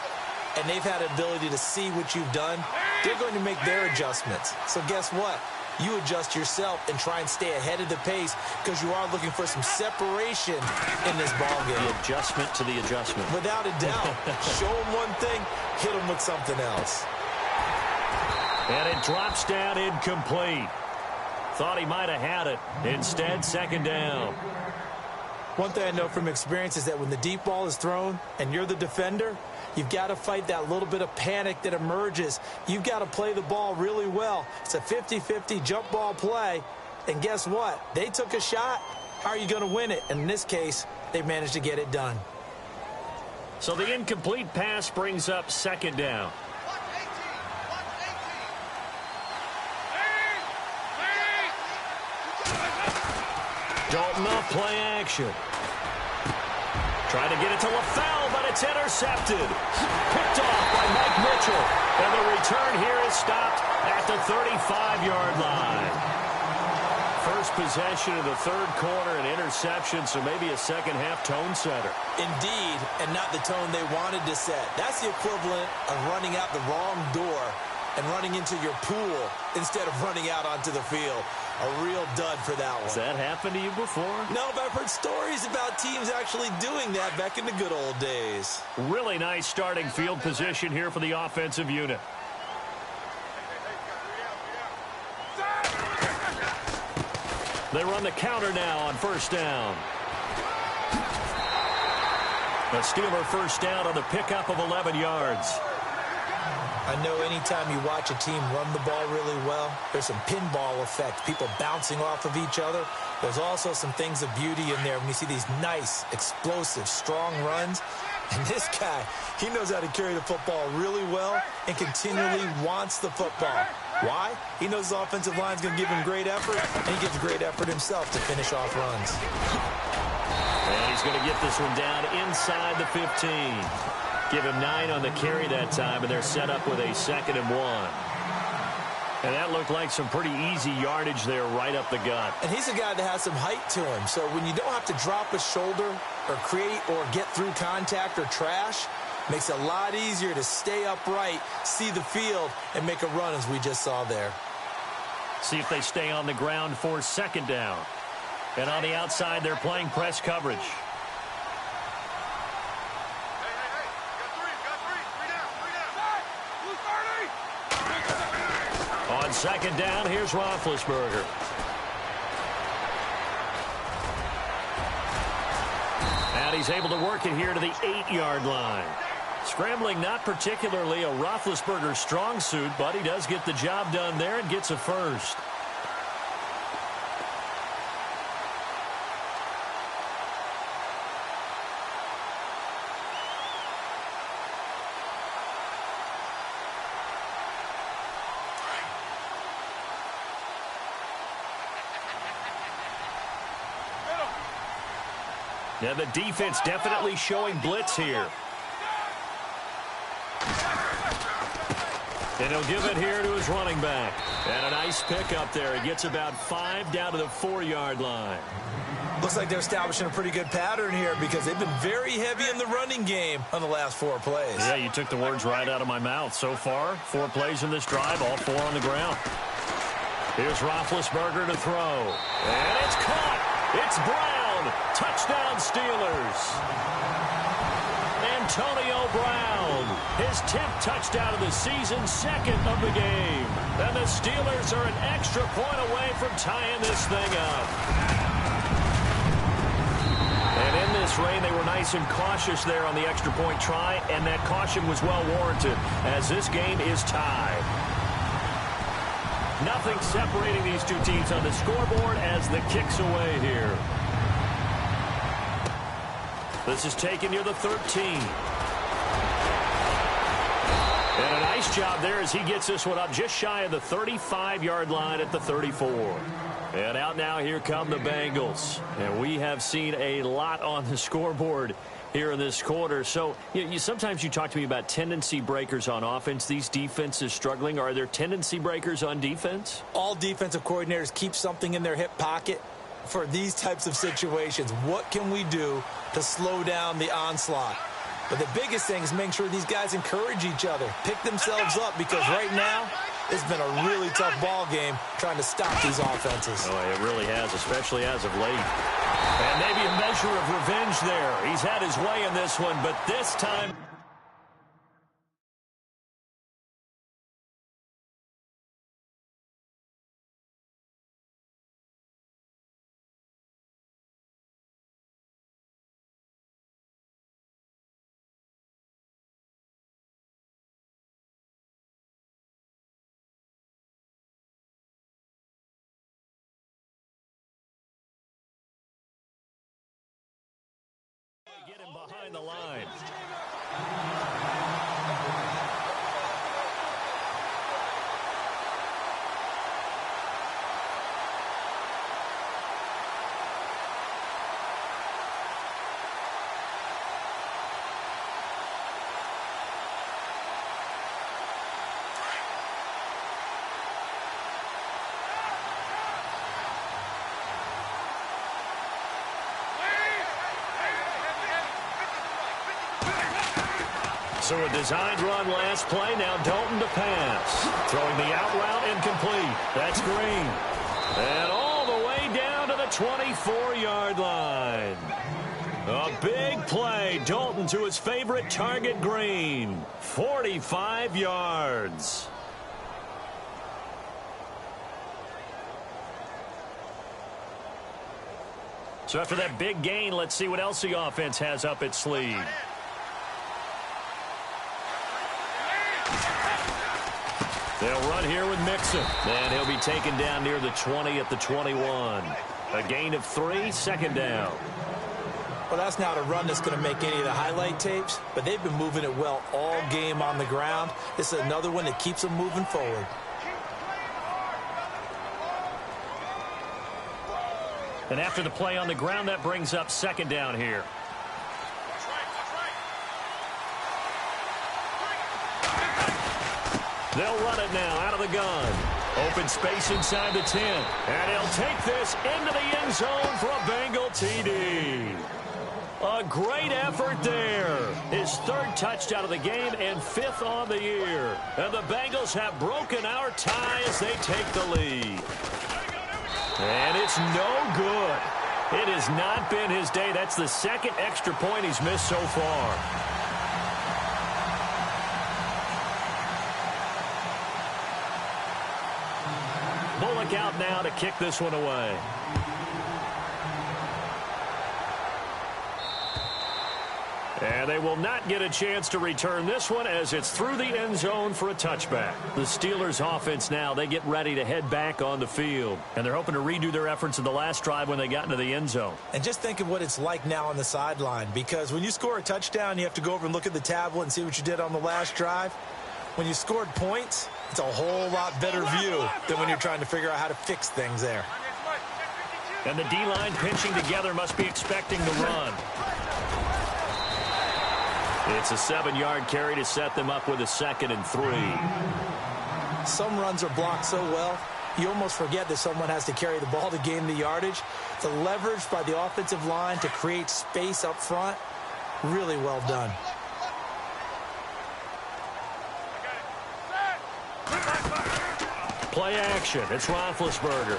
Speaker 3: and they've had an ability to see what you've done. They're going to make their adjustments. So guess what? You adjust yourself and try and stay ahead of the pace because you are looking for some separation in this ballgame.
Speaker 2: The adjustment to the adjustment.
Speaker 3: Without a doubt. Show them one thing, hit them with something else.
Speaker 2: And it drops down incomplete. Thought he might have had it. Instead, second down.
Speaker 3: One thing I know from experience is that when the deep ball is thrown and you're the defender, you've got to fight that little bit of panic that emerges. You've got to play the ball really well. It's a 50-50 jump ball play. And guess what? They took a shot. How are you going to win it? And in this case, they managed to get it done.
Speaker 2: So the incomplete pass brings up second down. Dalton off play action. Trying to get it to LaFell, but it's intercepted. Picked off by Mike Mitchell. And the return here is stopped at the 35-yard line. First possession of the third quarter, an interception, so maybe a second-half tone setter.
Speaker 3: Indeed, and not the tone they wanted to set. That's the equivalent of running out the wrong door and running into your pool instead of running out onto the field. A real dud for that one.
Speaker 2: Has that happened to you before?
Speaker 3: No, but I've heard stories about teams actually doing that back in the good old days.
Speaker 2: Really nice starting field position here for the offensive unit. They run the counter now on first down. The Steeler first down on the pickup of 11 yards.
Speaker 3: I know anytime you watch a team run the ball really well, there's some pinball effect, people bouncing off of each other. There's also some things of beauty in there when you see these nice, explosive, strong runs. And this guy, he knows how to carry the football really well and continually wants the football. Why? He knows the offensive line's going to give him great effort, and he gives great effort himself to finish off runs.
Speaker 2: And he's going to get this one down inside the 15. Give him 9 on the carry that time, and they're set up with a 2nd and 1. And that looked like some pretty easy yardage there right up the gut.
Speaker 3: And he's a guy that has some height to him, so when you don't have to drop a shoulder or create or get through contact or trash, makes it a lot easier to stay upright, see the field, and make a run as we just saw there.
Speaker 2: See if they stay on the ground for second down. And on the outside, they're playing press coverage. On second down, here's Roethlisberger. And he's able to work it here to the 8-yard line. Scrambling not particularly a Roethlisberger strong suit, but he does get the job done there and gets a first. Yeah, the defense definitely showing blitz here. And he'll give it here to his running back. And a nice pick up there. He gets about 5 down to the 4-yard line.
Speaker 3: Looks like they're establishing a pretty good pattern here because they've been very heavy in the running game on the last 4 plays.
Speaker 2: Yeah, you took the words right out of my mouth. So far, 4 plays in this drive, all 4 on the ground. Here's Roethlisberger to throw. And it's caught. It's Brown. Touchdown, Steelers. Antonio Brown, his 10th touchdown of the season, 2nd of the game. And the Steelers are an extra point away from tying this thing up. And in this rain, they were nice and cautious there on the extra point try, and that caution was well warranted as this game is tied. Nothing separating these two teams on the scoreboard as the kick's away here. This is taken near the 13. And a nice job there as he gets this one up just shy of the 35-yard line at the 34. And out now, here come the Bengals. And we have seen a lot on the scoreboard here in this quarter. So sometimes you talk to me about tendency breakers on offense. These defenses struggling. Are there tendency breakers on defense?
Speaker 3: All defensive coordinators keep something in their hip pocket for these types of situations. What can we do to slow down the onslaught? But the biggest thing is make sure these guys encourage each other, pick themselves up, because right now it's been a really tough ball game trying to stop these offenses.
Speaker 2: Oh, it really has, especially as of late. And maybe a measure of revenge there. He's had his way in this one, but this time... Get him behind the line. So a designed run last play. Now Dalton to pass. Throwing the out route incomplete. That's Green. And all the way down to the 24-yard line. A big play. Dalton to his favorite target, Green. 45 yards. So after that big gain, let's see what else the offense has up its sleeve. They'll run here with Mixon. And he'll be taken down near the 20 at the 21. A gain of 3, 2nd down.
Speaker 3: Well, that's not a run that's going to make any of the highlight tapes, but they've been moving it well all game on the ground. This is another one that keeps them moving forward.
Speaker 2: And after the play on the ground, that brings up 2nd down here. They'll run it now out of the gun. Open space inside the 10. And he'll take this into the end zone for a Bengal TD. A great effort there. His 3rd touchdown of the game and 5th on the year. And the Bengals have broken our tie as they take the lead. And it's no good. It has not been his day. That's the 2nd extra point he's missed so far. Bullock out now to kick this one away. And they will not get a chance to return this one as it's through the end zone for a touchback. The Steelers offense now, they get ready to head back on the field. And they're hoping to redo their efforts in the last drive when they got into the end zone.
Speaker 3: And just think of what it's like now on the sideline, because when you score a touchdown, you have to go over and look at the tablet and see what you did on the last drive. When you scored points, it's a whole lot better view than when you're trying to figure out how to fix things there.
Speaker 2: And the D-line pinching together must be expecting the run. It's a 7-yard carry to set them up with a 2nd and 3.
Speaker 3: Some runs are blocked so well, you almost forget that someone has to carry the ball to gain the yardage. The leverage by the offensive line to create space up front, really well done.
Speaker 2: Play action. It's Roethlisberger.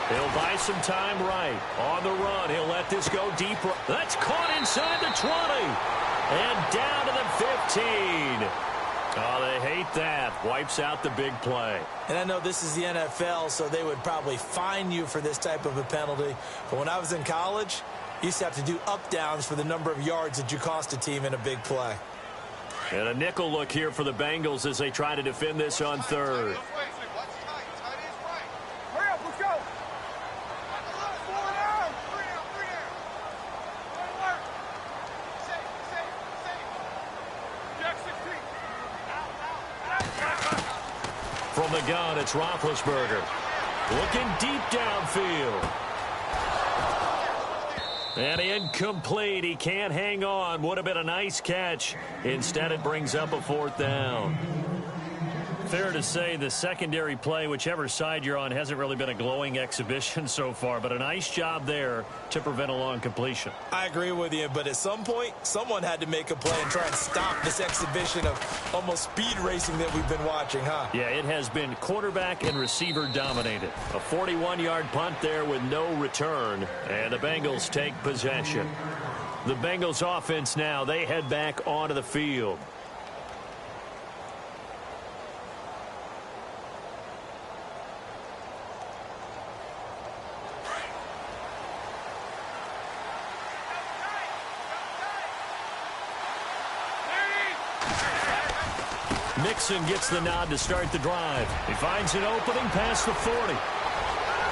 Speaker 2: He'll buy some time right. On the run, he'll let this go deep. That's caught inside the 20. And down to the 15. Oh, they hate that. Wipes out the big play.
Speaker 3: And I know this is the NFL, so they would probably fine you for this type of a penalty. But when I was in college, you used to have to do up-downs for the number of yards that you cost a team in a big play.
Speaker 2: And a nickel look here for the Bengals as they try to defend this on 3rd. From the gun, it's Roethlisberger. Looking deep downfield. And incomplete. He can't hang on. Would have been a nice catch. Instead, it brings up a 4th down. Fair to say the secondary play, whichever side you're on, hasn't really been a glowing exhibition so far, but a nice job there to prevent a long completion.
Speaker 3: I agree with you, but at some point, someone had to make a play and try and stop this exhibition of almost speed racing that we've been watching, huh?
Speaker 2: Yeah, it has been quarterback and receiver dominated. A 41-yard punt there with no return, and the Bengals take possession. The Bengals offense now, they head back onto the field. Mixon gets the nod to start the drive. He finds an opening past the 40.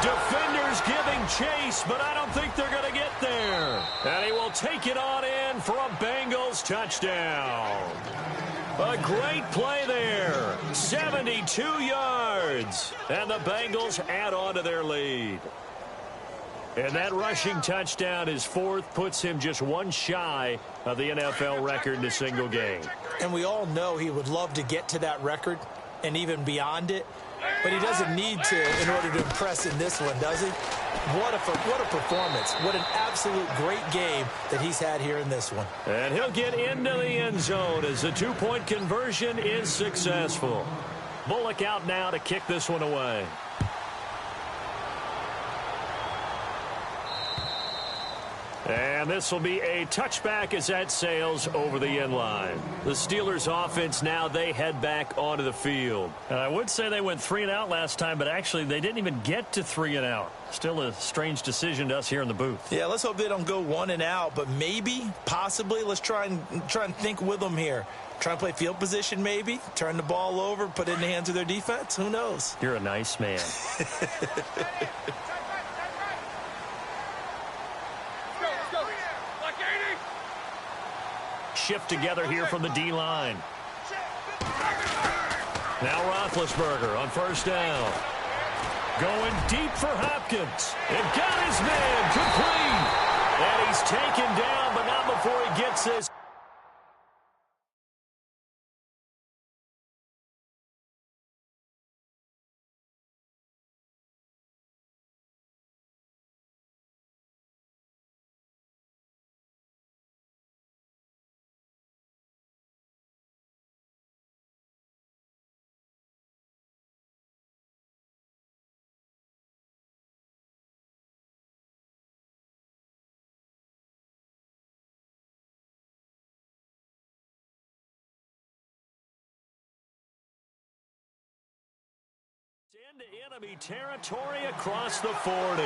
Speaker 2: Defenders giving chase, but I don't think they're going to get there. And he will take it on in for a Bengals touchdown. A great play there. 72 yards. And the Bengals add on to their lead. And that rushing touchdown, his 4th, puts him just one shy of the NFL record in a single game.
Speaker 3: And we all know he would love to get to that record and even beyond it, but he doesn't need to in order to impress in this one, does he? What a performance. What an absolute great game that he's had here in this one.
Speaker 2: And he'll get into the end zone as the 2-point conversion is successful. Bullock out now to kick this one away. And this will be a touchback as that sails over the end line. The Steelers offense now, they head back onto the field. And I would say they went 3 and out last time, but actually they didn't even get to 3 and out. Still a strange decision to us here in the booth.
Speaker 3: Yeah, let's hope they don't go 1 and out, but maybe, possibly, let's try and think with them here. Try and play field position maybe, turn the ball over, put it in the hands of their defense. Who knows?
Speaker 2: You're a nice man. Shift together here from the D-line. Now Roethlisberger on 1st down. Going deep for Hopkins. And got his man complete. And he's taken down, but not before he gets this. Into enemy territory across the 40.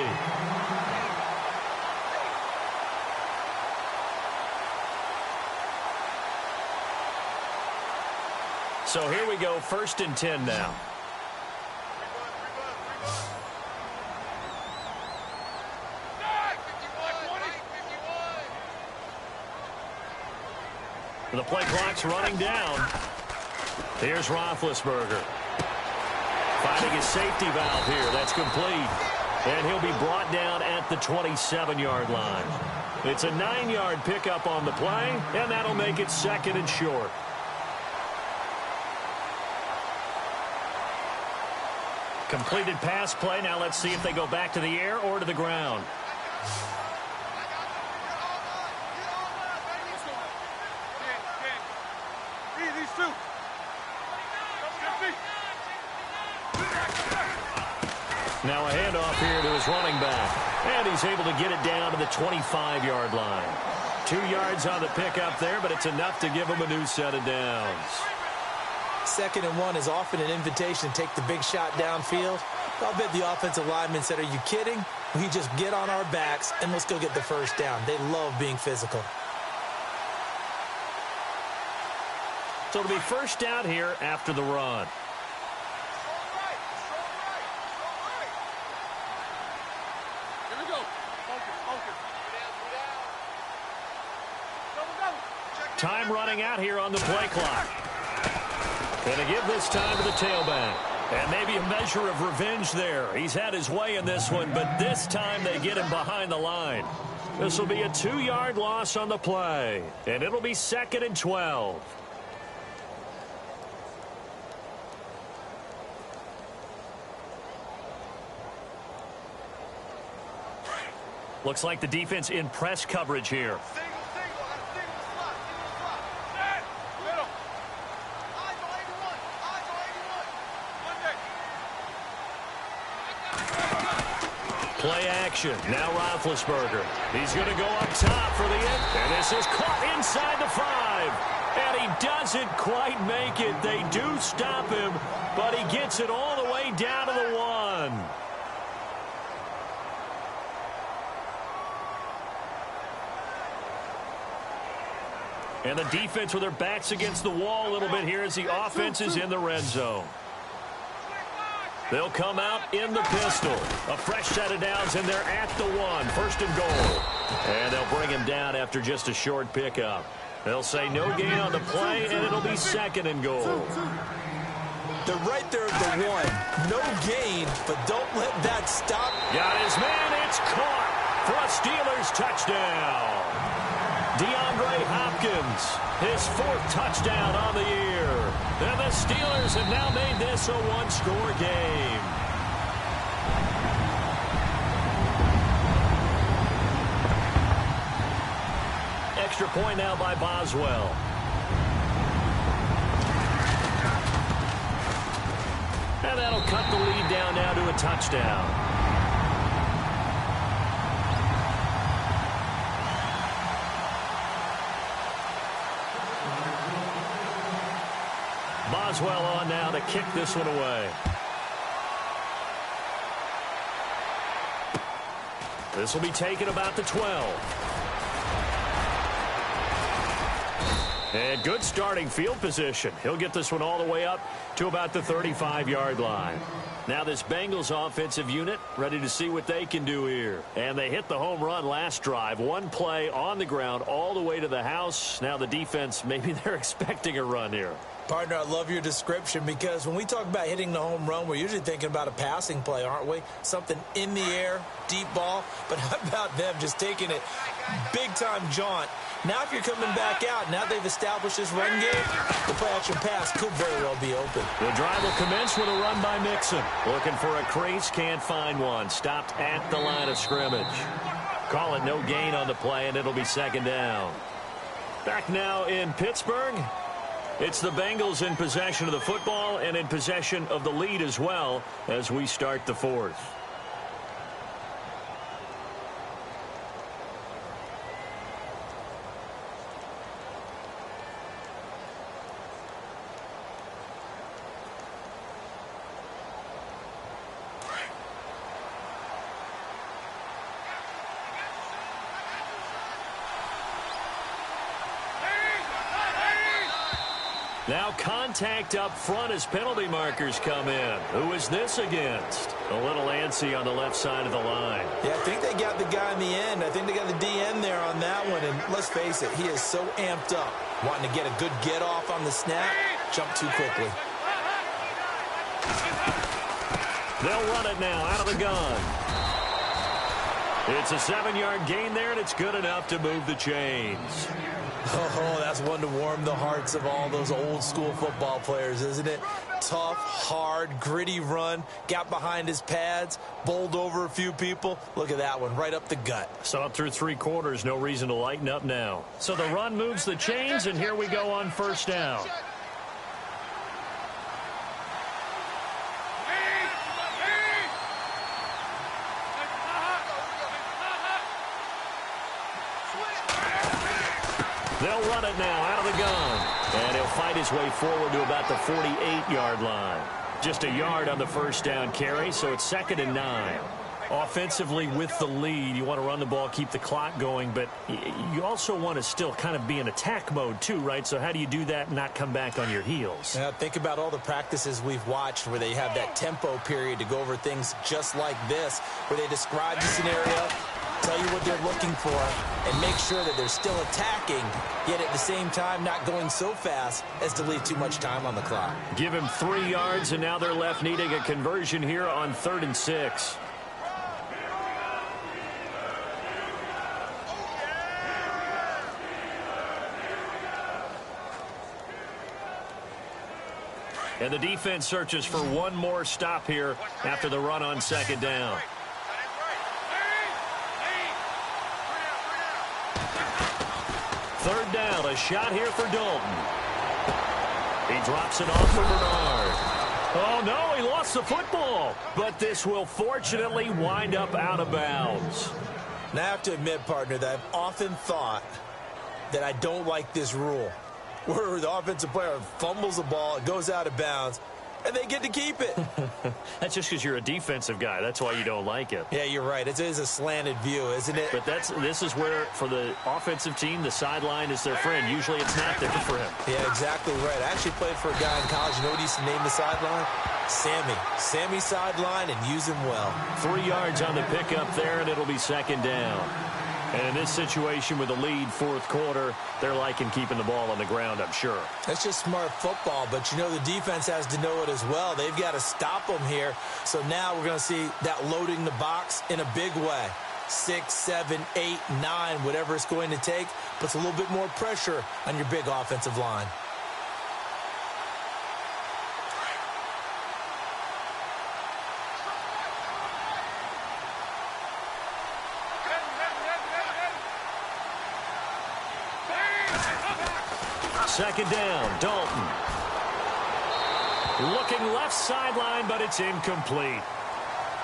Speaker 2: So here we go, 1st and 10 now. The play clock's running down. Here's Roethlisberger. Finding his safety valve here. That's complete. And he'll be brought down at the 27-yard line. It's a 9-yard pickup on the play, and that'll make it 2nd and short. Completed pass play. Now let's see if they go back to the air or to the ground. Now a handoff here to his running back. And he's able to get it down to the 25-yard line. 2 yards on the pickup there, but it's enough to give him a new set of downs.
Speaker 3: 2nd and 1 is often an invitation to take the big shot downfield. I'll bet the offensive lineman said, "Are you kidding? We just get on our backs and let's go get the first down." They love being physical.
Speaker 2: So it'll be first down here after the run. Time running out here on the play clock. Going to give this time to the tailback. And maybe a measure of revenge there. He's had his way in this one, but this time they get him behind the line. This will be a 2-yard loss on the play. And it'll be 2nd and 12. Looks like the defense in press coverage here. Play action. Now Roethlisberger. He's going to go up top for the end. And this is caught inside the 5. And he doesn't quite make it. They do stop him, but he gets it all the way down to the 1. And the defense with their backs against the wall a little bit here as the offense is in the red zone. They'll come out in the pistol. A fresh set of downs, and they're at the 1. 1st and goal. And they'll bring him down after just a short pickup. They'll say no gain on the play, and it'll be 2nd and goal.
Speaker 3: They're right there at the 1. No gain, but don't let that stop.
Speaker 2: Got his man. It's caught for a Steelers touchdown. DeAndre Hopkins, his 4th touchdown on the year. And the Steelers have now made this a 1-score game. Extra point now by Boswell. And that'll cut the lead down now to a touchdown. Boswell on now to kick this one away. This will be taken about the 12. And good starting field position. He'll get this one all the way up to about the 35-yard line. Now this Bengals offensive unit ready to see what they can do here. And they hit the home run last drive. 1 play on the ground all the way to the house. Now the defense, maybe they're expecting a run here.
Speaker 3: Partner, I love your description because when we talk about hitting the home run, we're usually thinking about a passing play, aren't we? Something in the air, deep ball. But how about them just taking it big-time jaunt? Now if you're coming back out, now they've established this run game, the play-action pass could very well be open.
Speaker 2: The drive will commence with a run by Mixon. Looking for a crease, can't find one. Stopped at the line of scrimmage. Call it no gain on the play, and it'll be 2nd down. Back now in Pittsburgh. It's the Bengals in possession of the football and in possession of the lead as well as we start the 4th. Now contact up front as penalty markers come in. Who is this against? A little antsy on the left side of the line.
Speaker 3: Yeah, I think they got the guy in the end. I think they got the DN there on that one. And let's face it, he is so amped up. Wanting to get a good get off on the snap. Jump too quickly.
Speaker 2: They'll run it now out of the gun. It's a 7-yard gain there, and it's good enough to move the chains.
Speaker 3: Oh, that's one to warm the hearts of all those old-school football players, isn't it? Tough, hard, gritty run, got behind his pads, bowled over a few people. Look at that one, right up the gut.
Speaker 2: Saw it through 3 quarters, no reason to lighten up now. So the run moves the chains, and here we go on first down. They'll run it now out of the gun. And he'll fight his way forward to about the 48-yard line. Just a yard on the first down carry, so it's 2nd and 9. Offensively with the lead, you want to run the ball, keep the clock going, but you also want to still kind of be in attack mode too, right? So how do you do that and not come back on your heels?
Speaker 3: Yeah, think about all the practices we've watched where they have that tempo period to go over things just like this, where they describe the scenario, tell you what they're looking for, and make sure that they're still attacking, yet at the same time not going so fast as to leave too much time on the clock.
Speaker 2: Give him 3 yards, and now they're left needing a conversion here on 3rd and 6. And the defense searches for one more stop here after the run on 2nd down. Third down, a shot here for Dalton. He drops it off for Bernard. Oh, no, he lost the football. But this will fortunately wind up out of bounds.
Speaker 3: Now, I have to admit, partner, that I've often thought that I don't like this rule, where the offensive player fumbles the ball, it goes out of bounds, and they get to keep it.
Speaker 2: That's just because you're a defensive guy. That's why you don't like it.
Speaker 3: Yeah, you're right. It is a slanted view, isn't it?
Speaker 2: But this is where, for the offensive team, the sideline is their friend. Usually it's not there for him.
Speaker 3: Yeah, exactly right. I actually played for a guy in college. You know what he used to name the sideline? Sammy. Sammy sideline, and use him well.
Speaker 2: 3 yards on the pickup there, and it'll be 2nd down. And in this situation with the lead, 4th quarter, they're liking keeping the ball on the ground, I'm sure.
Speaker 3: That's just smart football, but you know the defense has to know it as well. They've got to stop them here. So now we're going to see that loading the box in a big way. 6, 7, 8, 9, whatever it's going to take, puts a little bit more pressure on your big offensive line.
Speaker 2: Second down, Dalton. Looking left sideline, but it's incomplete.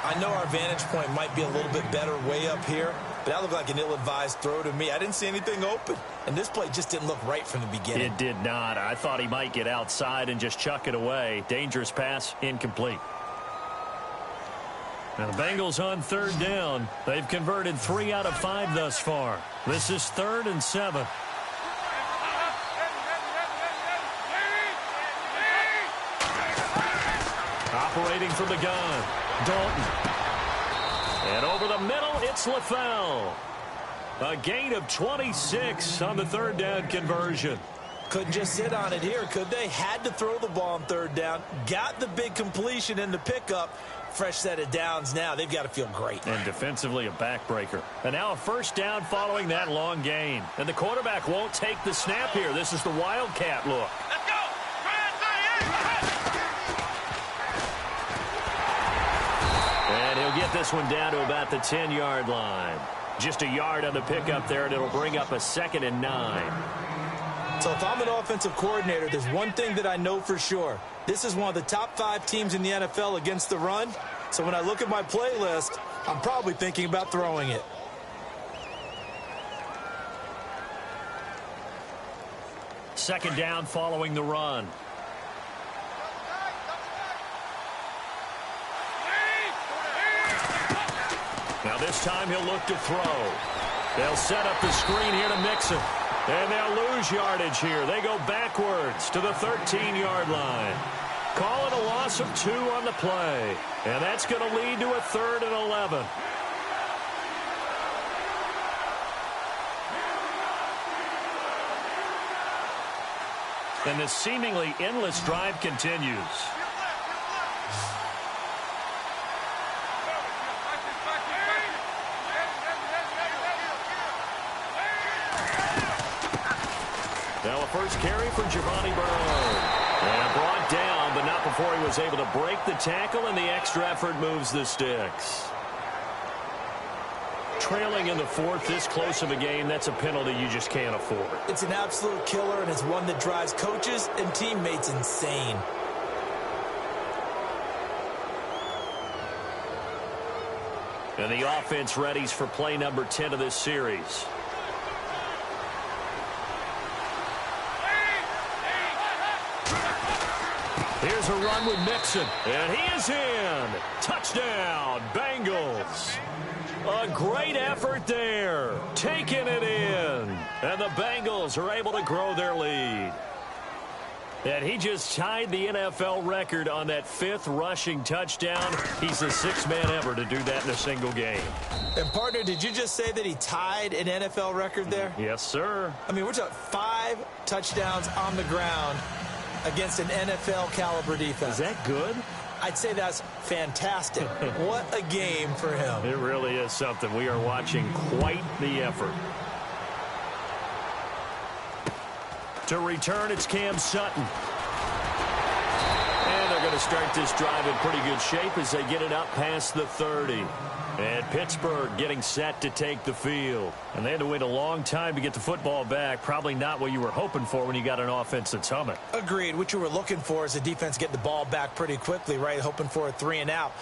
Speaker 3: I know our vantage point might be a little bit better way up here, but that looked like an ill-advised throw to me. I didn't see anything open, and this play just didn't look right from the beginning.
Speaker 2: It did not. I thought he might get outside and just chuck it away. Dangerous pass, incomplete. Now the Bengals on 3rd down. They've converted 3 out of 5 thus far. This is 3rd and 7. Operating from the gun, Dalton. And over the middle, it's LaFell. A gain of 26 on the 3rd down conversion.
Speaker 3: Couldn't just sit on it here, could they? Had to throw the ball on 3rd down. Got the big completion in the pickup. Fresh set of downs now. They've got to feel great.
Speaker 2: And defensively, a backbreaker. And now a 1st down following that long gain. And the quarterback won't take the snap here. This is the Wildcat look. And he'll get this one down to about the 10-yard line. Just a yard on the pickup there, and it'll bring up a 2nd and 9.
Speaker 3: So if I'm an offensive coordinator, there's one thing that I know for sure. This is one of the top 5 teams in the NFL against the run. So when I look at my playlist, I'm probably thinking about throwing it.
Speaker 2: Second down following the run. Now this time he'll look to throw. They'll set up the screen here to mix him. And they'll lose yardage here. They go backwards to the 13-yard line. Call it a loss of 2 on the play. And that's going to lead to a 3rd and 11. And this seemingly endless drive continues. first carry for Giovanni Bernard. And brought down, but not before he was able to break the tackle, and the extra effort moves the sticks. Trailing in the fourth, this close of a game, that's a penalty you just can't afford.
Speaker 3: It's an absolute killer, and it's one that drives coaches and teammates insane.
Speaker 2: And the offense readies for play number 10 of this series. Here's a run with Mixon, and he is in. Touchdown, Bengals. A great effort there, taking it in. And the Bengals are able to grow their lead. And he just tied the NFL record on that 5th rushing touchdown. He's the 6th man ever to do that in a single game.
Speaker 3: And, partner, did you just say that he tied an NFL record there?
Speaker 2: Yes, sir.
Speaker 3: I mean, we're talking 5 touchdowns on the ground against an NFL-caliber defense.
Speaker 2: Is that good?
Speaker 3: I'd say that's fantastic. What a game for him.
Speaker 2: It really is something. We are watching quite the effort. To return, it's Cam Sutton. And they're going to start this drive in pretty good shape as they get it up past the 30. And Pittsburgh getting set to take the field. And they had to wait a long time to get the football back. Probably not what you were hoping for when you got an offense that's humming.
Speaker 3: Agreed. What you were looking for is the defense getting the ball back pretty quickly, right? Hoping for a 3-and-out.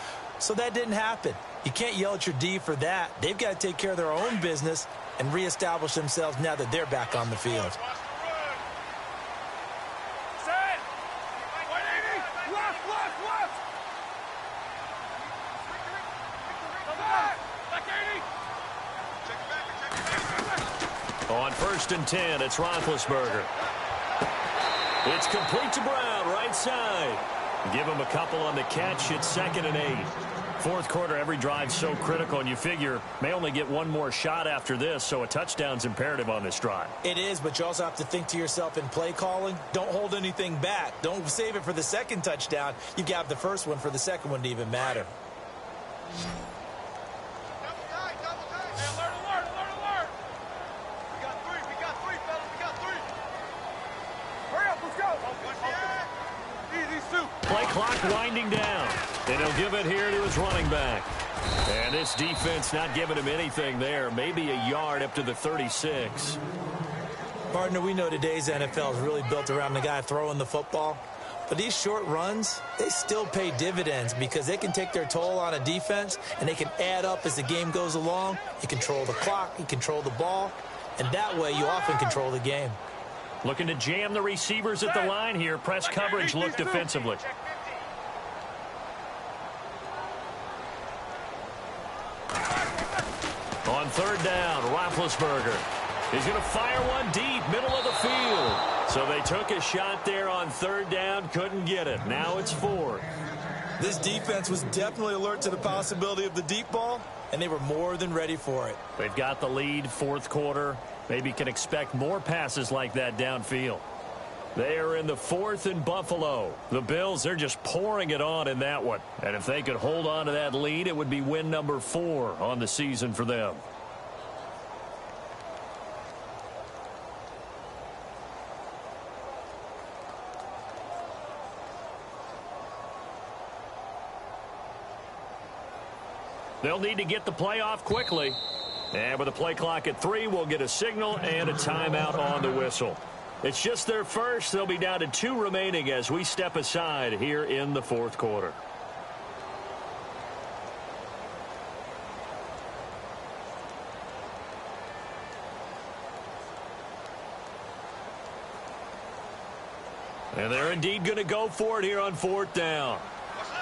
Speaker 3: So that didn't happen. You can't yell at your D for that. They've got to take care of their own business and reestablish themselves now that they're back on the field.
Speaker 2: On 1st and 10, it's Roethlisberger. It's complete to Brown, right side. Give him a couple on the catch. It's 2nd and 8. Fourth quarter, every drive's so critical, and you figure may only get one more shot after this, so a touchdown's imperative on this drive.
Speaker 3: It is, but you also have to think to yourself in play calling, don't hold anything back. Don't save it for the second touchdown. You got the first one for the second one to even matter.
Speaker 2: Play clock winding down, and he'll give it here to his running back. And this defense not giving him anything there, maybe a yard up to the 36.
Speaker 3: Partner, we know today's NFL is really built around the guy throwing the football. But these short runs, they still pay dividends because they can take their toll on a defense, and they can add up as the game goes along. You control the clock, you control the ball, and that way you often control the game.
Speaker 2: Looking to jam the receivers at the line here. Press coverage look defensively. On 3rd down, Roethlisberger. He's going to fire one deep, middle of the field. So they took a shot there on 3rd down, couldn't get it. Now it's 4th.
Speaker 3: This defense was definitely alert to the possibility of the deep ball, and they were more than ready for it.
Speaker 2: They've got the lead, 4th quarter. Maybe can expect more passes like that downfield. They are in the 4th in Buffalo. The Bills, they're just pouring it on in that one. And if they could hold on to that lead, it would be win number 4 on the season for them. They'll need to get the play off quickly. And with the play clock at 3, we'll get a signal and a timeout on the whistle. It's just their first. They'll be down to 2 remaining as we step aside here in the 4th quarter. And they're indeed going to go for it here on 4th down.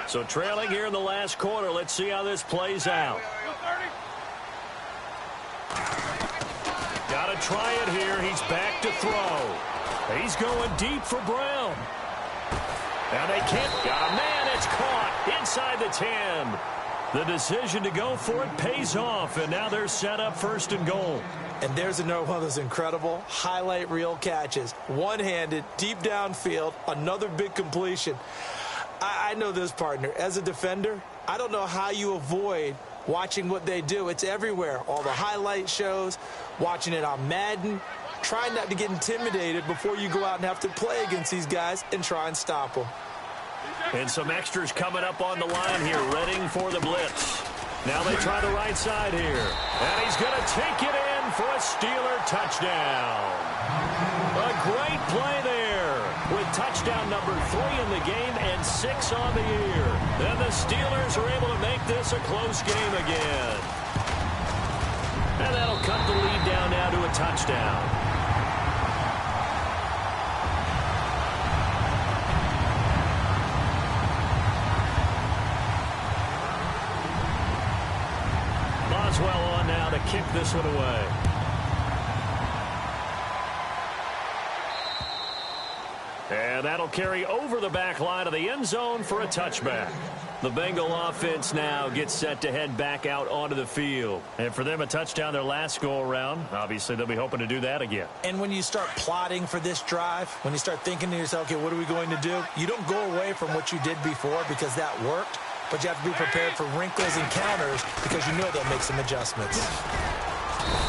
Speaker 2: So trailing here in the last quarter. Let's see how this plays out. Got to try it here. He's back to throw. He's going deep for Brown. And they can't. Got a man. It's caught inside the 10. The decision to go for it pays off, and now they're set up 1st and goal.
Speaker 3: And there's another one of those incredible highlight reel catches. One-handed, deep downfield, another big completion. I know this, partner. As a defender, I don't know how you avoid watching what they do. It's everywhere. All the highlight shows, watching it on Madden. try not to get intimidated before you go out and have to play against these guys and try and stop them.
Speaker 2: And some extras coming up on the line here, readying for the blitz. Now they try the right side here. And he's going to take it in for a Steeler touchdown. A great play there with touchdown number 3 in the game and 6 on the year. And the Steelers are able to make this a close game again. And that'll cut the lead down now to a touchdown. Well on now to kick this one away. And that'll carry over the back line of the end zone for a touchback. The Bengal offense now gets set to head back out onto the field. And for them, a touchdown their last go-around. Obviously, they'll be hoping to do that again.
Speaker 3: And when you start plotting for this drive, when you start thinking to yourself, okay, what are we going to do? You don't go away from what you did before because that worked. But you have to be prepared for wrinkles and counters because you know they'll make some adjustments.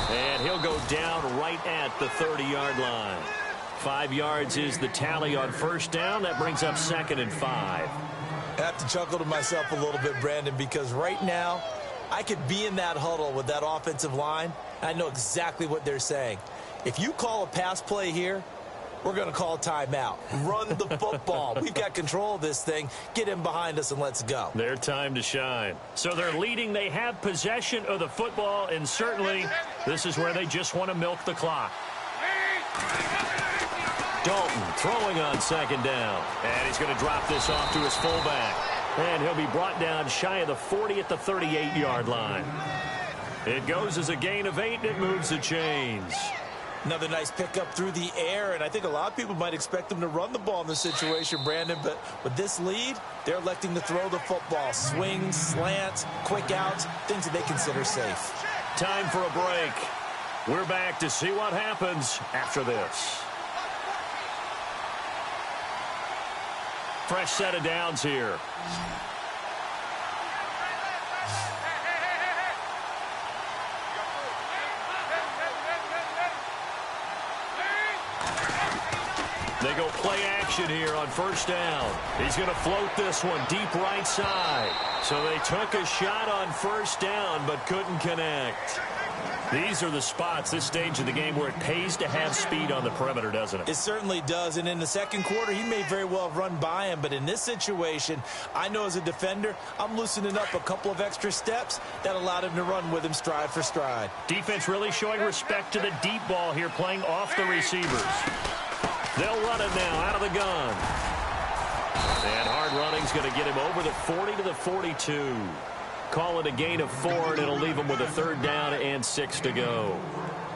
Speaker 2: And he'll go down right at the 30-yard line. 5 yards is the tally on first down. That brings up 2nd and 5.
Speaker 3: I have to chuckle to myself a little bit, Brandon, because right now I could be in that huddle with that offensive line. And I know exactly what they're saying. If you call a pass play here, we're going to call timeout. Run the football. We've got control of this thing. Get him behind us and let's go.
Speaker 2: Their time to shine. So they're leading. They have possession of the football, and certainly this is where they just want to milk the clock. Dalton throwing on 2nd down. And he's going to drop this off to his fullback. And he'll be brought down shy of the 40 at the 38-yard line. It goes as a gain of 8, and it moves the chains.
Speaker 3: Another nice pickup through the air, and I think a lot of people might expect them to run the ball in this situation, Brandon, but with this lead, they're electing to throw the football. Swings, slants, quick outs, things that they consider safe.
Speaker 2: Time for a break. We're back to see what happens after this. Fresh set of downs here. They go play action here on first down. He's going to float this one deep right side. So they took a shot on first down but couldn't connect. These are the spots, this stage of the game, where it pays to have speed on the perimeter, doesn't it?
Speaker 3: It certainly does. And in the second quarter, he may very well have run by him. But in this situation, I know as a defender, I'm loosening up a couple of extra steps that allowed him to run with him stride for stride.
Speaker 2: Defense really showing respect to the deep ball here, playing off the receivers. They'll run it now out of the gun. And hard running's going to get him over the 40 to the 42. Call it a gain of 4, and it'll leave him with a 3rd down and 6 to go.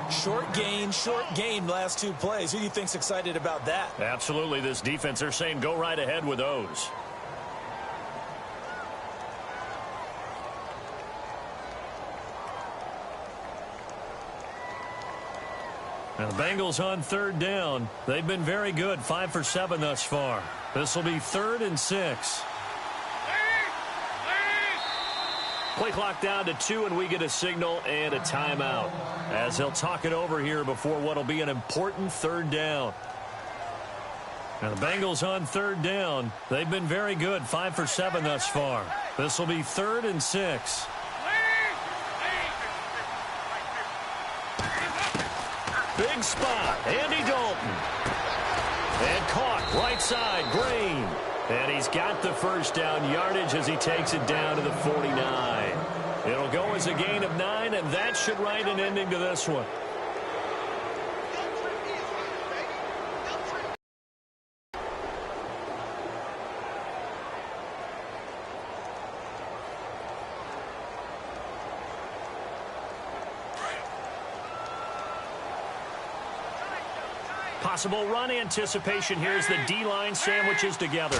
Speaker 3: Short gain last 2 plays. Who do you think's excited about that?
Speaker 2: Absolutely. This defense, they're saying go right ahead with those. Now the Bengals on 3rd down. They've been very good, 5 for 7 thus far. This will be 3rd and 6. Play clock down to 2, and we get a signal and a timeout as they'll talk it over here before what will be an important 3rd down. Now the Bengals on 3rd down. They've been very good, 5 for 7 thus far. This will be 3rd and 6. Big spot, Andy Dalton. And caught right side, Green. And he's got the first down yardage as he takes it down to the 49. It'll go as a gain of 9, and that should write an ending to this one. Possible run anticipation here as the D-line sandwiches together.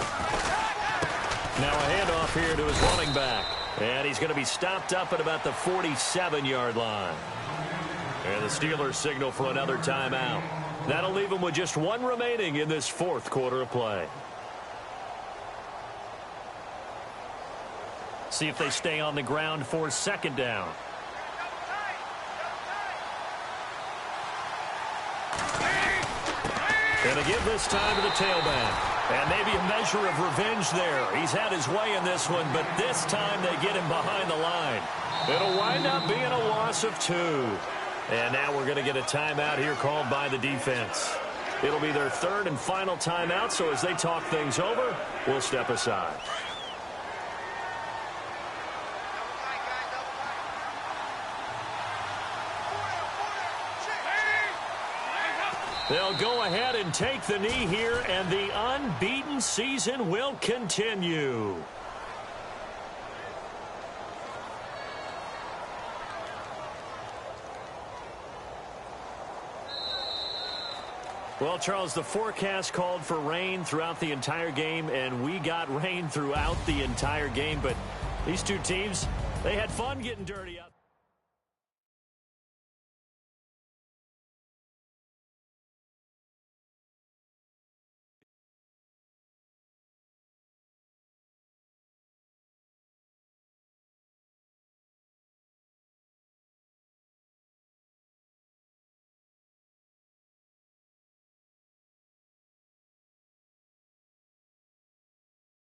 Speaker 2: Now a handoff here to his running back. And he's going to be stopped up at about the 47-yard line. And the Steelers signal for another timeout. That'll leave him with just 1 remaining in this 4th quarter of play. See if they stay on the ground for 2nd down. And a give this time to the tailback. And maybe a measure of revenge there. He's had his way in this one, but this time they get him behind the line. It'll wind up being a loss of 2. And now we're going to get a timeout here called by the defense. It'll be their third and final timeout, so as they talk things over, we'll step aside. They'll go ahead and take the knee here, and the unbeaten season will continue. Well, Charles, the forecast called for rain throughout the entire game, and we got rain throughout the entire game. But these two teams, they had fun getting dirty out.